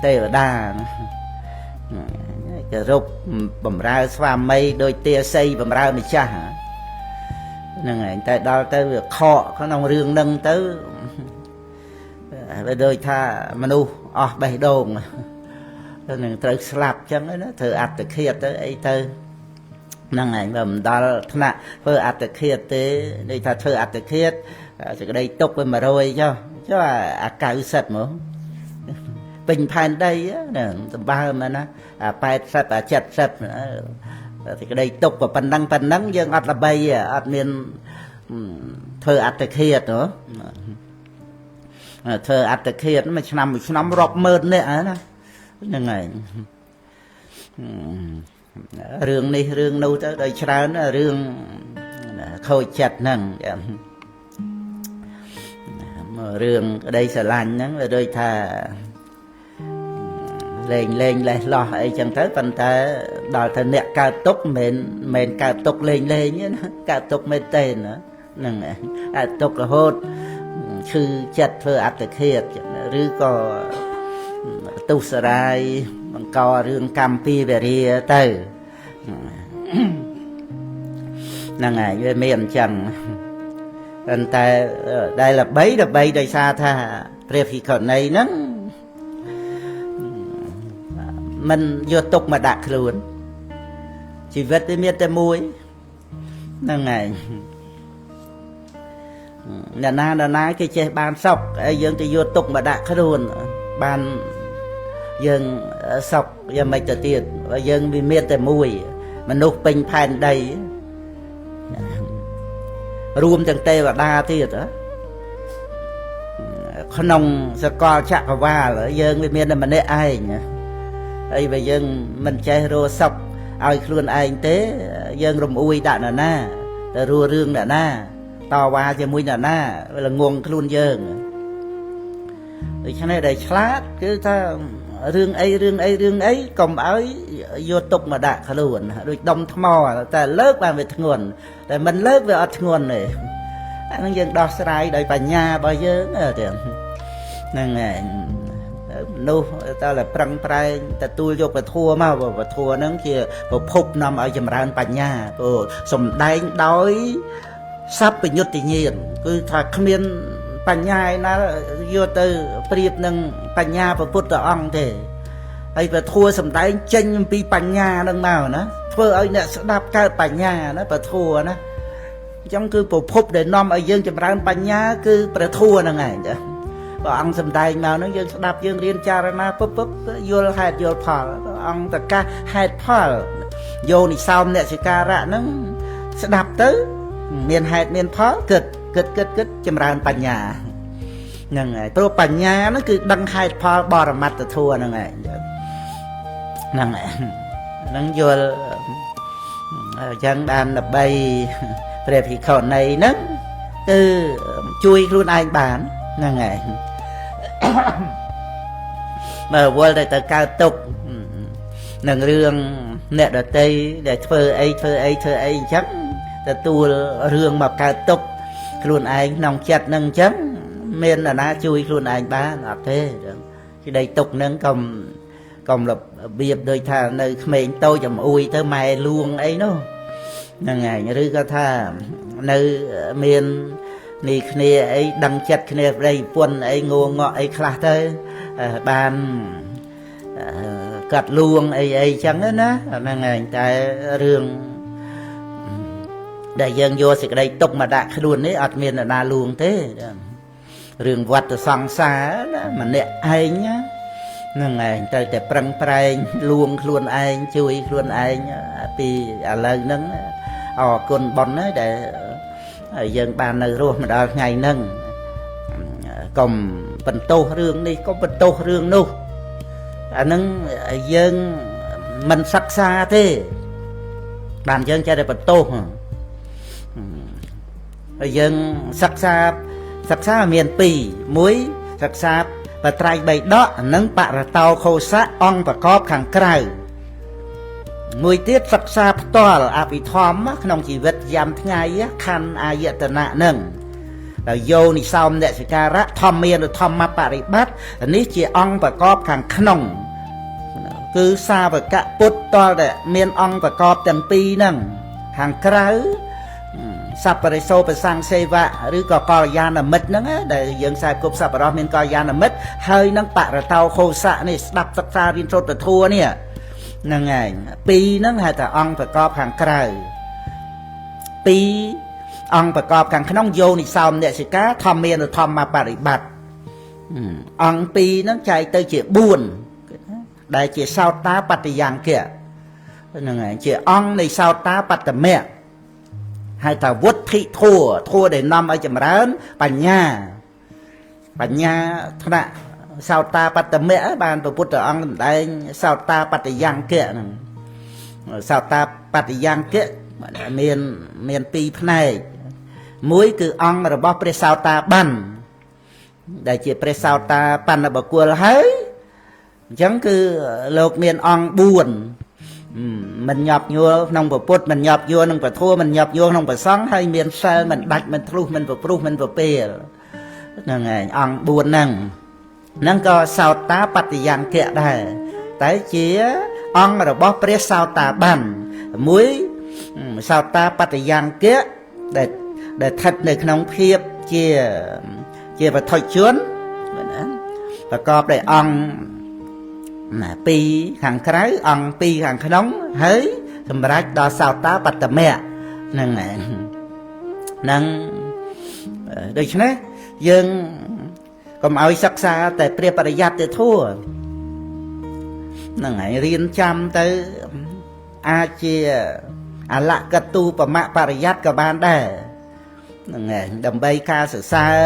ទេវតាគោរពបំរើស្វាមីដោយទាស័យបំរើម្ចាស់ហ្នឹងហើយតែដល់ទៅវាខកក្នុងរឿងហ្នឹងទៅវាដូចថាមនុស្សអស់បេះដូងទៅនឹងត្រូវស្លាប់ចឹងណាធ្វើអត្តឃាតទៅអីទៅហ្នឹងហើយមិនដល់ថ្នាក់ធ្វើអត្តឃាតទេដូចថាធ្វើអត្តឃាតសេចក្តីទុកវា100ចុះអា90មកពេញផែនដីណាសម្បើមណាអា80អា70សេចក្តីទុកប៉ុណ្ណឹងយើងអត់ល្បីអត់មានធ្វើអត្តឃាតហ៎ធ្វើអត្តឃាតមួយឆ្នាំរាប់ម៉ឺននាក់ណាហ្នឹងហើយរឿងនេះរឿងនោះទៅដោយច្រើនរឿងខូចចិត្តហ្នឹងរឿងក្តីស្រឡាញ់ហ្នឹងវាដូចថាលេងលេះលោះអីចឹងទៅប៉ុន្តែដល់ទៅអ្នកកើតទុកមិនមែនកើតទុកលេងទេណាកើតទុកមែនទេណាហ្នឹងកើតទុករហូតឈឺចិត្តធ្វើអត្តឃាតឬក៏ទុសរាយបង្ករឿងកម្មពីវរាទៅហ្នឹងហើយវាមានអញ្ចឹងប៉ុន្តែដែលល្បីដោយសារថាព្រះភិក្ខុនីហ្នឹងមិនយកទុកមកដាក់ខ្លួនជីវិតវាមានតែមួយហ្នឹងហើយអ្នកណាគេចេះបានសុខហើយយើងទៅយកទុកមកដាក់ខ្លួនបានយើងសុខយ៉ាងម៉េចទៅទៀតយើងវាមានតែមួយមនុស្សពេញផែនដីរួមទាំងទេវតាទៀតក្នុងសកលចក្រវាលយើងវាមានតែម្នាក់ឯងហើយបើយើងមិនចេះរស់សុខឲ្យខ្លួនឯងទេយើងរំអួយដាក់អ្នកណាទៅរស់រឿងអ្នកណាតវ៉ាជាមួយអ្នកណាវាងងខ្លួនយើងដូច្នេះដែលឆ្លាតគឺថារឿងអីកុំឲ្យយកទុកមកដាក់ខ្លួនដូចដុំថ្មតែលើកបានវាធ្ងន់តែមិនលើកវាអត់ធ្ងន់ទេអានឹងយើងដោះស្រាយដោយបញ្ញារបស់យើងទេហ្នឹងហើយមនុស្សតើប្រឹងប្រែងទទួលយកពធមកពធហ្នឹងជាប្រភពនាំឲ្យចម្រើនបញ្ញាព្រោះសំដែងដោយសัพពញុត្តញ្ញាណគឺថាគ្មានបញ្ញាឯណាយកទៅប្រៀបនឹងបញ្ញាព្រះពុទ្ធអង្គទេហើយពធសំដែងចេញអំពីបញ្ញានឹងមកណាធ្វើឲ្យអ្នកស្ដាប់កើតបញ្ញាណាពធណាអញ្ចឹងគឺប្រភពដែលនាំឲ្យយើងចម្រើនបញ្ញាគឺព្រះធម៌ហ្នឹងឯងចាព្រះអង្គសំដែងមកហ្នឹងយើងស្ដាប់យើងរៀនចារណាពុបយល់ហេតុយល់ផលព្រះអង្គតកាសហេតុផលយោនិសោមអ្នកសិការៈហ្នឹងស្ដាប់ទៅមានហេតុមានផលគិតចម្រើនបញ្ញាហ្នឹងហើយព្រោះបញ្ញាហ្នឹងគឺដឹងហេតុផលបរមត្តធម៌ហ្នឹងឯងហ្នឹងហើយហ្នឹងយល់អញ្ចឹងបានដើម្បីព្រះភិក្ខុនីហ្នឹងគឺជួយខ្លួនឯងបានហ្នឹងហើយបើវល់តែកើតទុកនឹងរឿងអ្នកដតីដែលធ្វើអីអញ្ចឹងទទួលរឿងមកកើតទុកខ្លួនឯងក្នុងចិត្តហ្នឹងអញ្ចឹងមានអ្នកណាជួយខ្លួនឯងបានអត់ទេក្តីទុកហ្នឹងកុំរបៀបដូចថានៅក្មេងតូចចំអួយទៅម៉ែលួងអីនោះហ្នឹងហើយឬក៏ថានៅមាននេះគ្នាអីដឹងចិត្តគ្នាប្តីប្រពន្ធអីងងក់អីខ្លះទៅបានកាត់លួងអីចឹងណាហ្នឹងហើយតែរឿងដែលយើងយកសេចក្តីទុកមកដាក់ខ្លួននេះអត់មានអ្នកណាលួងទេរឿងវត្តសង្សារណាម្នាក់ឯងហ្នឹងឯងត្រូវតែប្រឹងប្រែងលួងខ្លួនឯងជួយខ្លួនឯងពីឥឡូវហ្នឹងអរគុណបុណ្យណាដែលយើងបាននៅរស់មកដល់ថ្ងៃហ្នឹង កំបន្ទោសរឿងនេះក៏បន្ទោសរឿងនោះអានឹងយើងមិនសិក្សាទេបានយើងចេះតែបន្ទោសហើយយើងសិក្សាមាន2មួយសិក្សាបត្រៃបៃដកនិងបរតោខោសៈអង្គប្រកបខាងក្រៅមួយទៀតសិក្សាផ្ទាល់អភិធម្មក្នុងជីវិតយ៉ាំថ្ងៃខណ្ឌអាយតនៈនឹងដោយយោនិសោមនសិការៈធម្មានុធម្មបរិបត្តិនេះជាអង្គប្រកបខាងក្នុងគឺសាវកពុទ្ធតលតែមានអង្គប្រកបទាំងពីរហ្នឹងខាងក្រៅសัพពរិសោប្រសង្ឃសេវៈឬក៏កល្យាណមិត្តហ្នឹងដែលយើងខ្សែគប់សប្បុរសមានកល្យាណមិត្តហើយនឹងបរតោខោសៈនេះស្ដាប់សិក្សារៀនសូត្រពធនេះហ្នឹងឯងពីរហ្នឹងហៅថាអង្គប្រកបខាងក្រៅពីរអង្គប្រកបខាងក្នុងយោនិសោមនសិកាធម្មានុធម្មបរិបត្តិអង្គពីរហ្នឹងចែកទៅជា4ដែលជាសោតាបត្តយ៉ាងគៈហ្នឹងឯងជាអង្គនៃសោតាបត្តមៈហៅថាវុទ្ធិធัวដែលនាំឲ្យចម្រើនបញ្ញាថ្នាក់សោតាបត្តមៈបានព្រះពុទ្ធអង្គសម្ដែងសោតាបត្តយ៉ាងគៈហ្នឹងសោតាបត្តយ៉ាងគៈមាន2ផ្នែកមួយគឺអង្គរបស់ព្រះសោតាបានដែលជាព្រះសោតាបណ្ឌបុគ្គលហើយអញ្ចឹងគឺលោកមានអង្គ4មិនញាប់ញួរក្នុងពុទ្ធមិនញាប់ញួរក្នុងពធមិនញាប់ញួរក្នុងប្រសង្ឃហើយមានសិលមិនដាច់មិនធ្លុះមិនប្រព្រោះមិនប្រពេលហ្នឹងឯងអង្គ4ហ្នឹងក៏សោតាបត្តយ៉ាងគៈដែរតែជាអង្គរបស់ព្រះសោតាបានមួយសោតាបត្តយ៉ាងគៈដែលស្ថិតនៅក្នុងភាពជាវត្ថុជនប្រកបដោយអង្គ2ខាងក្រៅអង្គ2ខាងក្នុងហើយសម្រាប់ដល់សោតាបត្តមៈហ្នឹងហ្នឹងដូច្នេះយើងកុំឲ្យសិក្សាតែព្រះបរិយត្តិទៅធัวហ្នឹងហើយរៀនចាំទៅអាចជាអលកទូបមៈបរិយត្តិក៏បានដែរហ្នឹងហើយដើម្បីការសរសើរ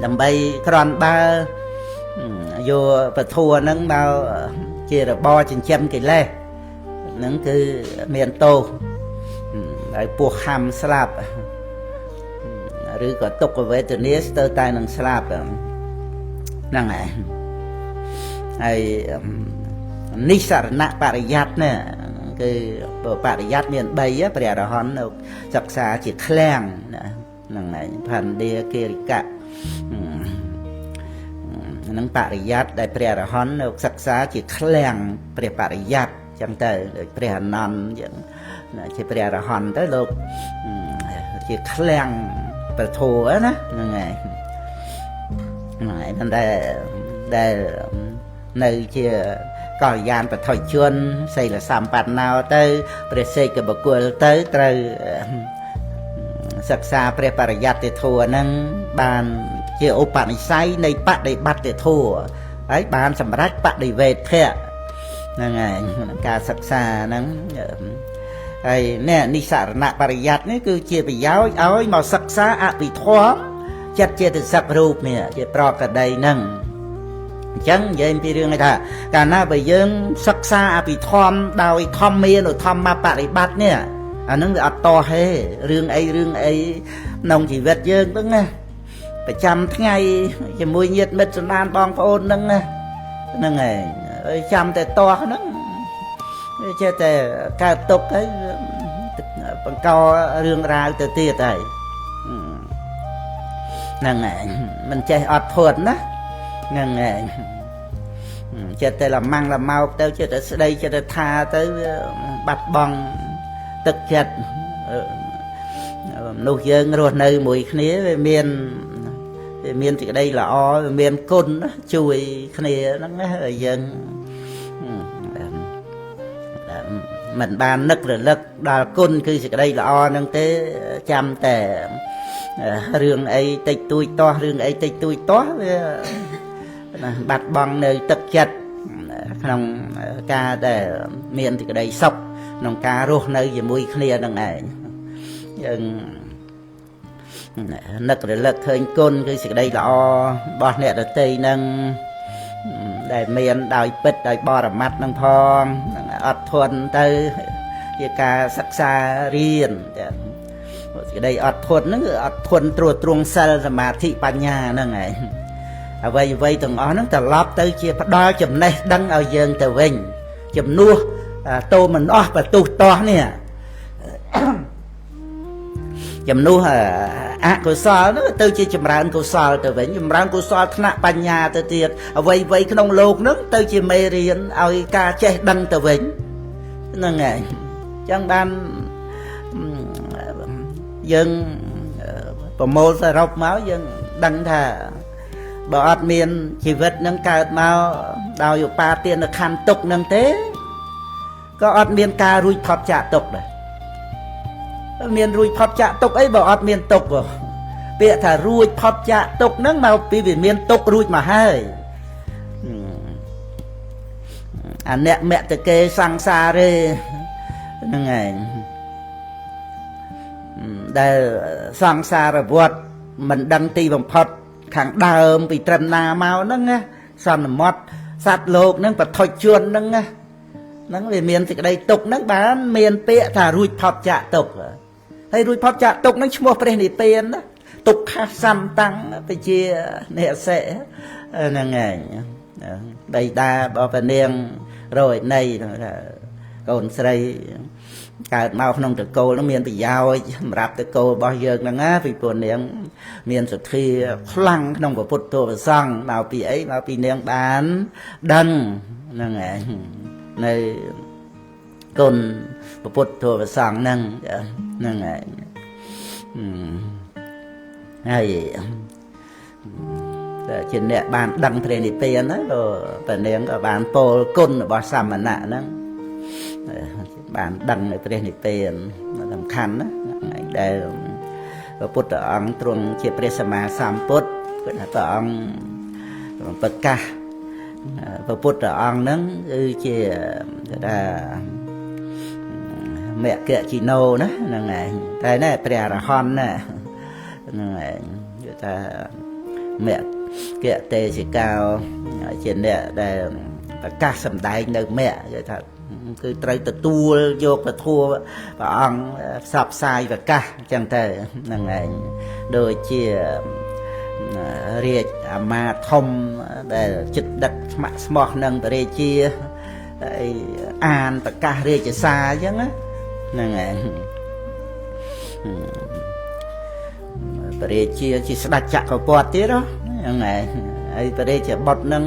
ដើម្បីក្រាន់បើយកពធហ្នឹងមកជារបរចិញ្ចឹមកិលេសហ្នឹងគឺមានទោសហើយពោះខំស្លាប់ឬក៏ទុក្ខវេទនាស្ទើរតែនឹងស្លាប់ហ្នឹងហើយនិសរណបរិយត្តិណាគឺបរិយត្តិមាន3ព្រះអរហន្តសិក្សាជាឃ្លាំងហ្នឹងហើយផន្ទាគិរិកៈនឹងបរិយត្តិដែលព្រះអរហន្តសិក្សាជាឃ្លាំងព្រះបរិយត្តិចឹងទៅដូចព្រះអនន្តយ៉ាងជាព្រះអរហន្តទៅលោកជាឃ្លាំងប្រធោណាហ្នឹងហើយមិនដែលនៅជាកល្យានបឋិជនសីលសម្បត្តិណោទៅព្រះសេកបុគ្គលទៅត្រូវសិក្សាព្រះបរិយត្តិធម៌ហ្នឹងបានជាឧបនិស្ស័យនៃបដិបត្តិធម៌ហើយបានសម្រេចបដិវេធៈហ្នឹងហើយការសិក្សាហ្នឹងហើយនេះនិសរណបរិយត្តិនេះគឺជាប្រយោជន៍ឲ្យមកសិក្សាអភិធម្មចិត្តចេតសិករូបនេះជាប្រកដីហ្នឹងអញ្ចឹងនិយាយពីរឿងថាកាលណាបើយើងសិក្សាអភិធម្មដោយធម្មានុធម្មបរិបត្តិនេះអាហ្នឹងវាអត់តហេរឿងអីក្នុងជីវិតយើងហ្នឹងណាប្រចាំថ្ងៃជាមួយញាតិមិត្តសន្តានបងប្អូនហ្នឹងណាហ្នឹងហើយចាំតែតោះហ្នឹងវាចេះតែកើតទុកហើយបង្ករឿងរ៉ាវទៅទៀតហើយហ្នឹងហើយមិនចេះអត់ធន់ណាហ្នឹងហើយចិត្តតែលម៉ាំងលម៉ោបទៅចិត្តតែស្ដីចិត្តតែថាទៅវាបាត់បង់ទឹកចិត្តមនុស្សយើងរស់នៅមួយគ្នាវាមានសេចក្តីល្អវាមានគុណជួយគ្នាហ្នឹងណាហើយយើងមិនបាននឹករលឹកដល់គុណគឺសេចក្តីល្អហ្នឹងទេចាំតែរឿងអីតិចតួចតោះរឿងអីតិចតួចតោះវាបាត់បង់នៅទឹកចិត្តក្នុងការដែលមានសេចក្តីសុខក្នុងការរស់នៅជាមួយគ្នានឹងឯងយើង នឹករលឹកឃើញគុណគឺសេចក្តីល្អរបស់អ្នកដទៃនឹងដែលមានដោយពិតដោយបរមត្ថនឹងផងអត់ធន់ទៅជាការសិក្សារៀនចាសេចក្តីអត់ធន់ហ្នឹងគឺអត់ធន់ត្រួតត្រងសិលសមាធិបញ្ញាហ្នឹងឯងអ្វីទាំងអស់ហ្នឹងត្រឡប់ទៅជាផ្ដល់ចំណេះដឹងឲ្យយើងទៅវិញជំនួសតោមិនអស់បន្ទុះតោះនេះជំនួសអកុសលនោះទៅជាចម្រើនកុសលទៅវិញចម្រើនកុសលថ្នាក់បញ្ញាទៅទៀតអ្វីក្នុងលោកនោះទៅជាមេរៀនឲ្យការចេះដឹងទៅវិញហ្នឹងហើយអញ្ចឹងបានយើងប្រមូលសរុបមកយើងដឹងថាបើអត់មានជីវិតនឹងកើតមកដោយឧបាទានខណ្ឌទុក្ខនឹងទេក៏អត់មានការរួចផុតចាកទុក្ខដែរមានរួចផុតចាកទុក្ខអីបើអត់មានទុក្ខពាក្យថារួចផុតចាកទុក្ខហ្នឹងមកពីវាមានទុក្ខរួចមកហើយអនមតកេសង្សារេហ្នឹងឯងដែលសង្សារវដ្តមិនដឹងទីបំផុតខាងដើមពីត្រឹមណាមកហ្នឹងណាសន្មត់សត្វលោកហ្នឹងបឋិជនហ្នឹងណាហ្នឹងវាមានសេចក្តីទុក្ខហ្នឹងបានមានពាក្យថារួចផុតចាកទុក្ខហើយរួចផុតចាកទុក្ខហ្នឹងឈ្មោះព្រះនិព្វានណាទុក្ខសន្តាំងបជានិសិហ្នឹងឯងបៃតាបបនាងរយនៃថាកូនស្រីកើតមកក្នុងតកូលនឹងមានប្រយោជន៍សម្រាប់តកូលរបស់យើងហ្នឹងណាពីព្រោះនាងមានសទ្ធាខ្លាំងក្នុងពុទ្ធទសង្ឃមកពីអីមកពីនាងបានដឹងហ្នឹងឯងនៅគុណពុទ្ធទសង្ឃហ្នឹងហ្នឹងឯងហើយតែជាអ្នកបានដឹងព្រះនិព្វានហ្នឹងក៏ព្រះនាងក៏បានពោលគុណរបស់សមណៈហ្នឹងបានដឹងនៅព្រះនិព្វានសំខាន់ណាដែលព្រះពុទ្ធអង្គទ្រង់ជាព្រះសម្មាសម្ពុទ្ធគឺថាព្រះអង្គប្រកាសព្រះពុទ្ធអង្គហ្នឹងគឺជាគេថាមគ្គជីណូណាហ្នឹងឯងតែណែព្រះអរហន្តណាហ្នឹងឯងគឺថាមគ្គទេសិកាជាអ្នកដែលប្រកាសសម្ដែងនៅមគ្គគេថាគឺត្រូវទទួលយកពធព្រះអង្គផ្សព្វផ្សាយប្រកាសអញ្ចឹងទៅហ្នឹងឯងដូចជារាជអាមាត្យធំដែលចិត្តដឹកស្ម័គ្រស្មោះនឹងព្រះរាជាអានប្រកាសរាជសារអញ្ចឹងហ្នឹងឯងព្រះរាជាជាស្ដេចចក្រពត្តិទៀតហ្នឹងឯងហើយព្រះរាជាបុត្រនឹង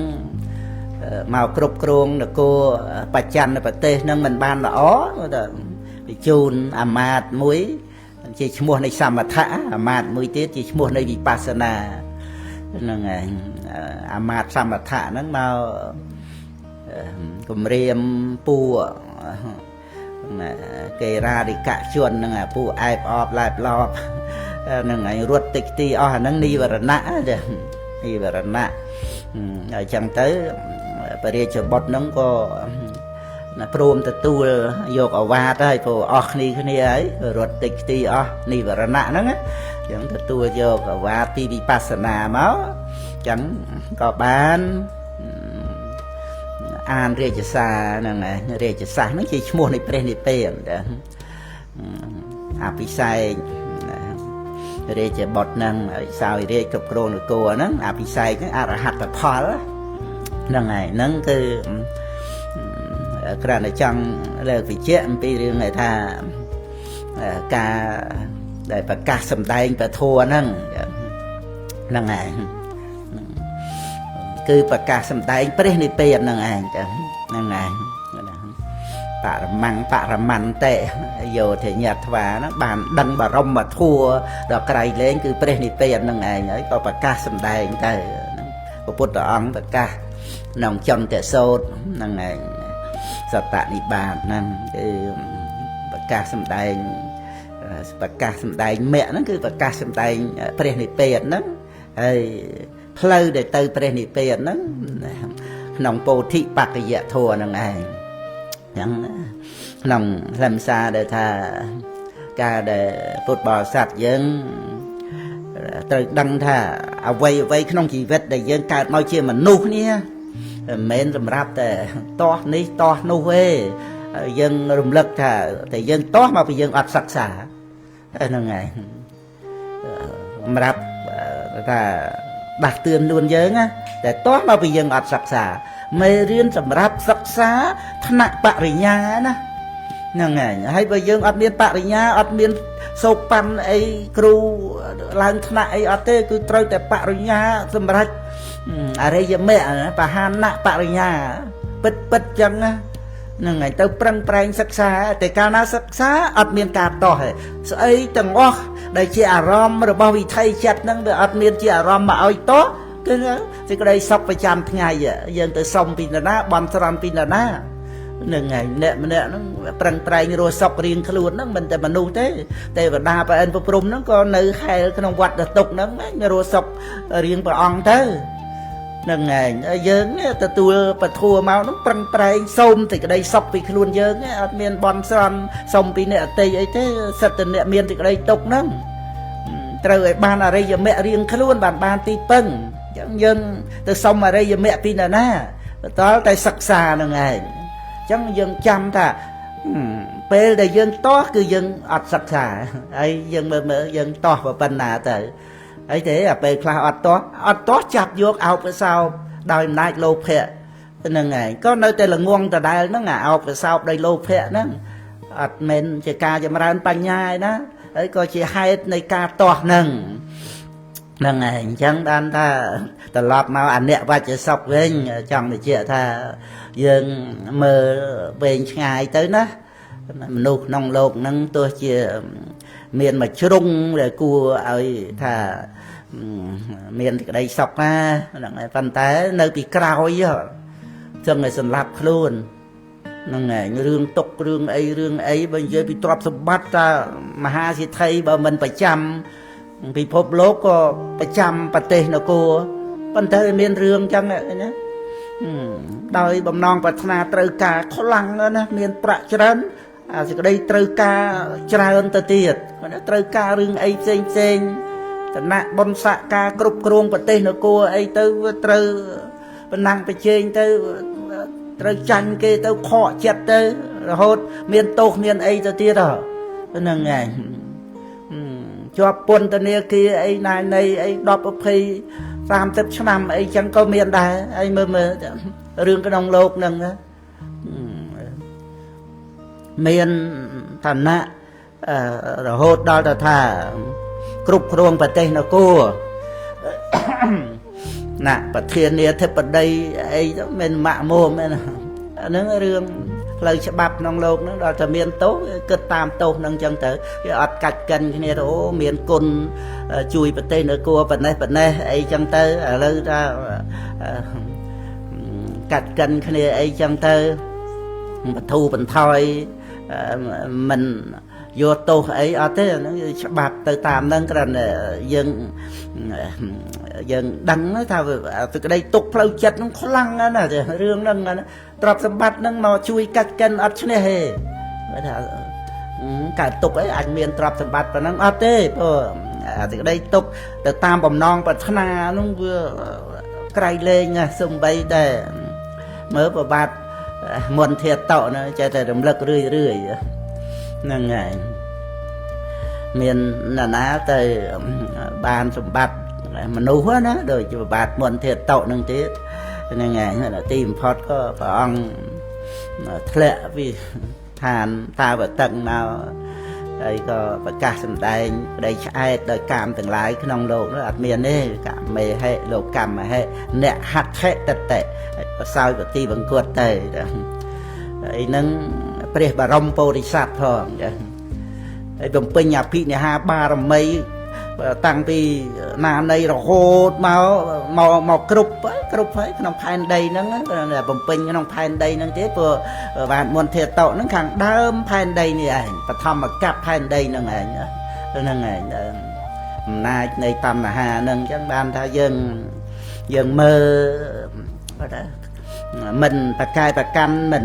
មកគ្រប់គ្រងនគរបច្ច័នប្រទេសនឹងមិនបានល្អទៅបញ្ជូនអាមាត្យមួយជាឈ្មោះនៃសមថៈអាមាត្យមួយទៀតជាឈ្មោះនៃវិបស្សនាហ្នឹងឯងអាមាត្យសមថៈហ្នឹងមកគម្រាមពួកកេរារិកជនហ្នឹងពួកអែបអបឡែបឡប់ហ្នឹងឯងរត់តិចទីអស់អាហ្នឹងនិវរណៈចានិវរណៈហើយចឹងទៅព្រះរាជបុត្រហ្នឹងក៏ព្រមទទួលយកអាវាតហើយព្រោះអស់គ្នាហើយរត់តិចទីអស់និវរណៈហ្នឹងចឹងទទួលយកអាវាតពីវិបស្សនាមកចឹងក៏បានអានរាជសារហ្នឹងរាជសាសហ្នឹងជាឈ្មោះនៃព្រះនិព្វានអភិសេករាជបុត្រហ្នឹងឲ្យសោយរាជគ្រប់គ្រងនគរហ្នឹងអភិសេកហ្នឹងអរហត្តផលហ្នឹងហើយហ្នឹងគឺគ្រាន់តែចង់លើកវិជ្ជាអំពីរឿងថាការដែលប្រកាសសម្ដែងពធហ្នឹងហ្នឹងហើយគឺប្រកាសសម្ដែងព្រះនិព្វានហ្នឹងឯងចឹងហ្នឹងឯងបរមង្គបរមន្តេយោធញ្ញត្វាហ្នឹងបានដឹងបរមធัวដល់ក្រៃលែងគឺព្រះនិព្វានហ្នឹងឯងហើយក៏ប្រកាសសម្ដែងទៅព្រះពុទ្ធអង្គប្រកាសក្នុងចន្ទសោតហ្នឹងឯងសតនិបាតហ្នឹងគឺប្រកាសសម្ដែងមគ្គហ្នឹងគឺប្រកាសសម្ដែងព្រះនិព្វានហ្នឹងហើយផ្លូវដែលទៅព្រះនិព្វានហ្នឹងក្នុងពោធិបក្កយធម៌ហ្នឹងឯងអញ្ចឹងក្នុងខ្លឹមសារដែលថាការដែលពុទ្ធបរិស័ទយើង ត្រូវដឹងថាអ្វីអ្វីក្នុងជីវិតដែលយើងកើតមកជាមនុស្សនេះមិនមែនសម្រាប់តែតោះនេះតោះនោះទេយើងរំលឹកថាតែយើងតោះមកពីយើងអត់សិក្សាហ្នឹងហើយសម្រាប់ថាដាស់តឿនខ្លួនយើងណាតែតោះមកពីយើងអត់សិក្សាមេរៀនសម្រាប់សិក្សាថ្នាក់បរិញ្ញាណាហ្នឹងហើយបើយើងអត់មានបរិញ្ញាអត់មានសោកប៉ាន់អីគ្រូឡើងថ្នាក់អីអត់ទេគឺត្រូវតែបរិញ្ញាសម្រាប់អរិយមគ្គបហានៈបរិញ្ញាពិតចឹងណាហ្នឹងហើយទៅប្រឹងប្រែងសិក្សាតែកាលណាសិក្សាអត់មានការតោះទេស្អីទាំងអស់ដែលជាអារម្មណ៍របស់វិថីចិត្តហ្នឹងវាអត់មានជាអារម្មណ៍មកឲ្យតោះគឺសេចក្តីសុខប្រចាំថ្ងៃយើងទៅសុំពីនរណាបន់ស្រន់ពីនរណាហ្នឹងហើយម្នាក់ហ្នឹងប្រឹងប្រែងរស់សុខរៀងខ្លួនហ្នឹងមិនតែមនុស្សទេទេវតាប្រអិនប្រព្រំហ្នឹងក៏នៅហែលក្នុងវត្តតុកហ្នឹងរស់សុខរៀងព្រះអង្គទៅហ្នឹងហើយយើងទទួលពធัวមកហ្នឹងប្រឹងប្រែងសូមសេចក្តីសុខពីខ្លួនយើងអត់មានបន់ស្រន់សុំពីអ្នកអតីអីទេសិតតែអ្នកមានសេចក្តីទុកហ្នឹងត្រូវឲ្យបានអរិយមគ្គរៀងខ្លួនបានទីពឹងអញ្ចឹងយើងទៅសុំអរិយមគ្គពីនរណាបន្តតែសិក្សាហ្នឹងឯងអញ្ចឹងយើងចាំថាពេលដែលយើងតោះគឺយើងអត់សិក្សាហើយយើងមើលយើងតោះប៉ុណ្ណាទៅអីទេអាពេលខ្លះអត់តោះចាប់យកអោបកសោបដោយអំណាចលោភៈហ្នឹងឯងក៏នៅតែល្ងងដដែលហ្នឹងអាអោបកសោបដោយលោភៈហ្នឹងអត់មែនជាការចម្រើនបញ្ញាឯណាហើយក៏ជាហេតុនៃការតោះហ្នឹងហ្នឹងឯងអញ្ចឹងបានថាត្រឡប់មកអនិច្ចវច្ចសុខវិញចង់បញ្ជាក់ថាយើងមើលវែងឆ្ងាយទៅណាមនុស្សក្នុងโลกហ្នឹងទោះជាមានមួយជ្រុងដែលគួរឲ្យថាមានក្តីសុខណាហ្នឹងហើយប៉ុន្តែនៅពីក្រោយចឹងឲ្យសម្លាប់ខ្លួនហ្នឹងហើយរឿងទុករឿងអីបើនិយាយពីទ្រព្យសម្បត្តិថាមហាសិទ្ធិបើមិនប្រចាំពិភពលោកក៏ប្រចាំប្រទេសនគរប៉ុន្តែមានរឿងចឹងណាដោយបំណងប្រាថ្នាត្រូវការខ្លាំងណាមានប្រាក់ច្រើនអាសេចក្តីត្រូវការច្រើនទៅទៀតត្រូវការរឿងអីផ្សេងឋានៈបុណ្យស័ក្តិការគ្រប់គ្រងប្រទេសនគរអីទៅត្រូវប៉ុណ្ណឹងប្រជែងទៅត្រូវចាញ់គេទៅខកចិត្តទៅរហូតមានទោសមានអីទៅទៀតហ្នឹងហើយជាប់ពន្ធនាគារអីណានៃអី10 20 30ឆ្នាំអីចឹងក៏មានដែរអីមើលរឿងក្នុងโลกហ្នឹងមានឋានៈរហូតដល់ទៅថាគ្រប់គ្រងប្រទេសនគរណាប្រធានាធិបតីអីទៅមិនម៉ាក់មុំមែនអាហ្នឹងរឿងផ្លូវច្បាប់ក្នុងโลกហ្នឹងដល់តែមានទោសគិតតាមទោសហ្នឹងចឹងទៅវាអត់កាច់កិនគ្នាទៅអូមានគុណជួយប្រទេសនគរប៉ុណ្ណេះអីចឹងទៅឥឡូវថាកាច់កិនគ្នាអីចឹងទៅបធូរបន្ថយមិនយកទោសអីអត់ទេហ្នឹងច្បាប់ទៅតាមហ្នឹងគ្រាន់តែយើងដឹងថាសេចក្តីទុកផ្លូវចិត្តហ្នឹងខ្លាំងណាស់រឿងហ្នឹងទ្រព្យសម្បត្តិហ្នឹងមកជួយកាច់កិនអត់ឈ្នះទេថាកើតទុកអីអាចមានទ្រព្យសម្បត្តិប៉ុណ្ណឹងអត់ទេព្រោះសេចក្តីទុកទៅតាមបំណងប្រាថ្នាហ្នឹងវាក្រៃលែងសំបីតែមើលប្របាទមន្តធាតុណាចេះតែរំលឹករឿយហ្នឹងហើយមានណានាទៅបានសម្បត្តិមនុស្សណាដូចជាបាទមន្តធាតុហ្នឹងទៀតហ្នឹងហើយទីបំផុតក៏ព្រះអង្គធ្លាក់ពីឋានតាវតឹងមកហើយក៏ប្រកាសសម្ដែងក្តីឆ្អែតដោយកាមទាំងឡាយក្នុងโลกនោះអត់មានទេកាមេហិលោកកម្មហិអ្នកហត្ថិតតិប្រសោយប្រទីបង្គត់ទៅហើយនឹងព្រះបរមពោធិសត្វផងចាហើយបំពេញអភិនិហាបារមីតាំងពីណានៃរហូតមកគ្រប់ហើយក្នុងផែនដីហ្នឹងបំពេញក្នុងផែនដីហ្នឹងទៀតព្រោះបានមន្តធាតុហ្នឹងខាងដើមផែនដីនេះឯងបឋមកັບផែនដីហ្នឹងឯងហ្នឹងឯងអំណាចនៃតណ្ហាហ្នឹងអញ្ចឹងបានថាយើងមើលគាត់ថាមិនប្រកែប្រកាន់មិន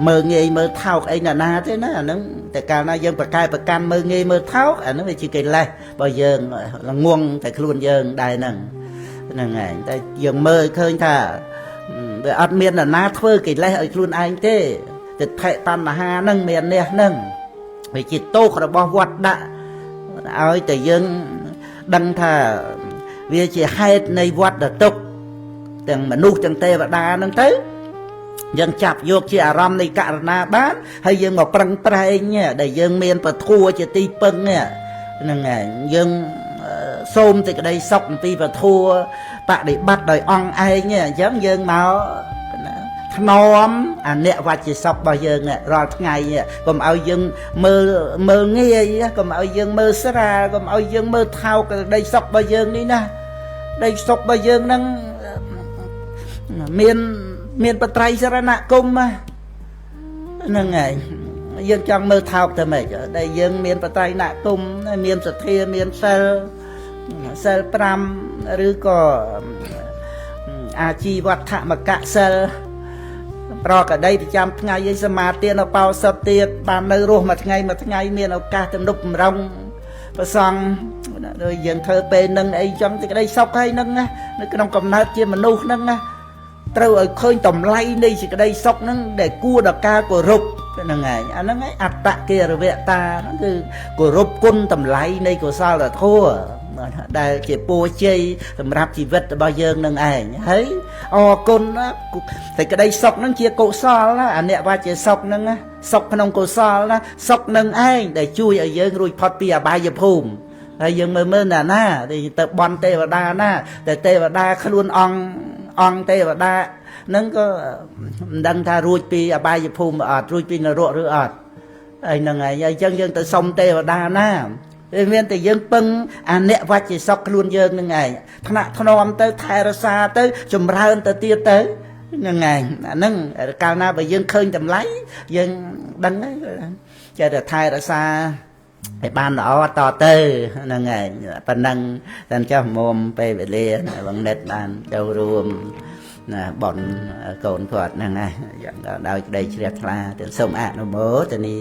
មើងងាយមើលថោកអីណាទេណាអាហ្នឹងតែ តែកាលណាយើងប្រកែប្រកាន់មើងងាយមើលថោកអានោះវាជាកិលេសរបស់យើងងងតែខ្លួនយើងដែរហ្នឹងហើយតែយើងមើលឃើញថាវាអត់មាននរណាធ្វើកិលេសឲ្យខ្លួនឯងទេទិដ្ឋិតណ្ហាហ្នឹងមាននេះហ្នឹងវាជាទោសរបស់វត្តដាក់ឲ្យតែយើងដឹងថាវាជាហេតុនៃវត្តទុក្ខទាំងមនុស្សទាំងទេវតាហ្នឹងទៅយើងចាប់យកជាអារម្មណ៍នៃករណាបានហើយយើងមកប្រឹងប្រែងដែលយើងមានពធัวជាទីពឹងហ្នឹងហើយយើងសូមសេចក្តីសុខអំពីពធัวបដិបត្តិដោយអង្គឯងអញ្ចឹងយើងមកថ្នមអាអ្នកវច្ចសុខរបស់យើងរាល់ថ្ងៃកុំឲ្យយើងមើលងាយកុំឲ្យយើងមើលស្រាលកុំឲ្យយើងមើលថោកក្តីសុខរបស់យើងនេះណាក្តីសុខរបស់យើងហ្នឹងមានបត្រៃសរណគមហ្នឹងហើយយើងចង់មើលថោកទៅម៉េចដែលយើងមានបត្រៃណគមមានសទ្ធាមានសិល5ឬក៏អាជីវត្ថមកៈសិលប្រកដីប្រចាំថ្ងៃឯសមាទានអបោសុតទៀតបាននៅរស់មួយថ្ងៃមានឱកាសទំនុកបំរុងប្រសង់ដោយយើងធ្វើពេលនឹងអីចឹងសេចក្តីសុខហើយនឹងណានៅក្នុងកំណើតជាមនុស្សហ្នឹងណាត្រូវឲ្យឃើញតម្លៃនៃសេចក្តីសុខហ្នឹងដែលគួរដល់ការគោរពហ្នឹងហើយអាហ្នឹងឯងអត្តកិរវតាហ្នឹងគឺគោរពគុណតម្លៃនៃកុសលធម៌ដែលជាពរជ័យសម្រាប់ជីវិតរបស់យើងនឹងឯងហើយអរគុណតែក្តីសុខហ្នឹងជាកុសលណាអាអ្នកវច្ចសុខហ្នឹងណាសុខក្នុងកុសលណាសុខនឹងឯងដែលជួយឲ្យយើងរួចផុតពីអបាយភូមិហើយយើងមើលណាទៅបន់ទេវតាណាតែទេវតាខ្លួនអង្គទេវតាហ្នឹងក៏មិនដឹងថារួចពីអបាយភូមិអត់រួចពីនរកឬអត់ហើយហ្នឹងហើយអញ្ចឹងយើងទៅសុំទេវតាណាមានតែយើងពឹងអាអ្នកវច្ចសុខខ្លួនយើងនឹងឯងថ្នាក់ថ្នមទៅថែរក្សាទៅចម្រើនទៅទៀតទៅហ្នឹងឯងអាហ្នឹងកាលណាបើយើងឃើញតម្លៃយើងដឹងហើយចេះតែថែរក្សាឲ្យបានល្អតទៅហ្នឹងឯងប៉ុណ្ណឹងតែចុះមុំពេលវេលាបងនិតបានចូលរួមណាbonកូនគាត់ហ្នឹងណាយ៉ាងក៏ដោយក្តីជ្រះថ្លាទៅសូមអនុមោទនា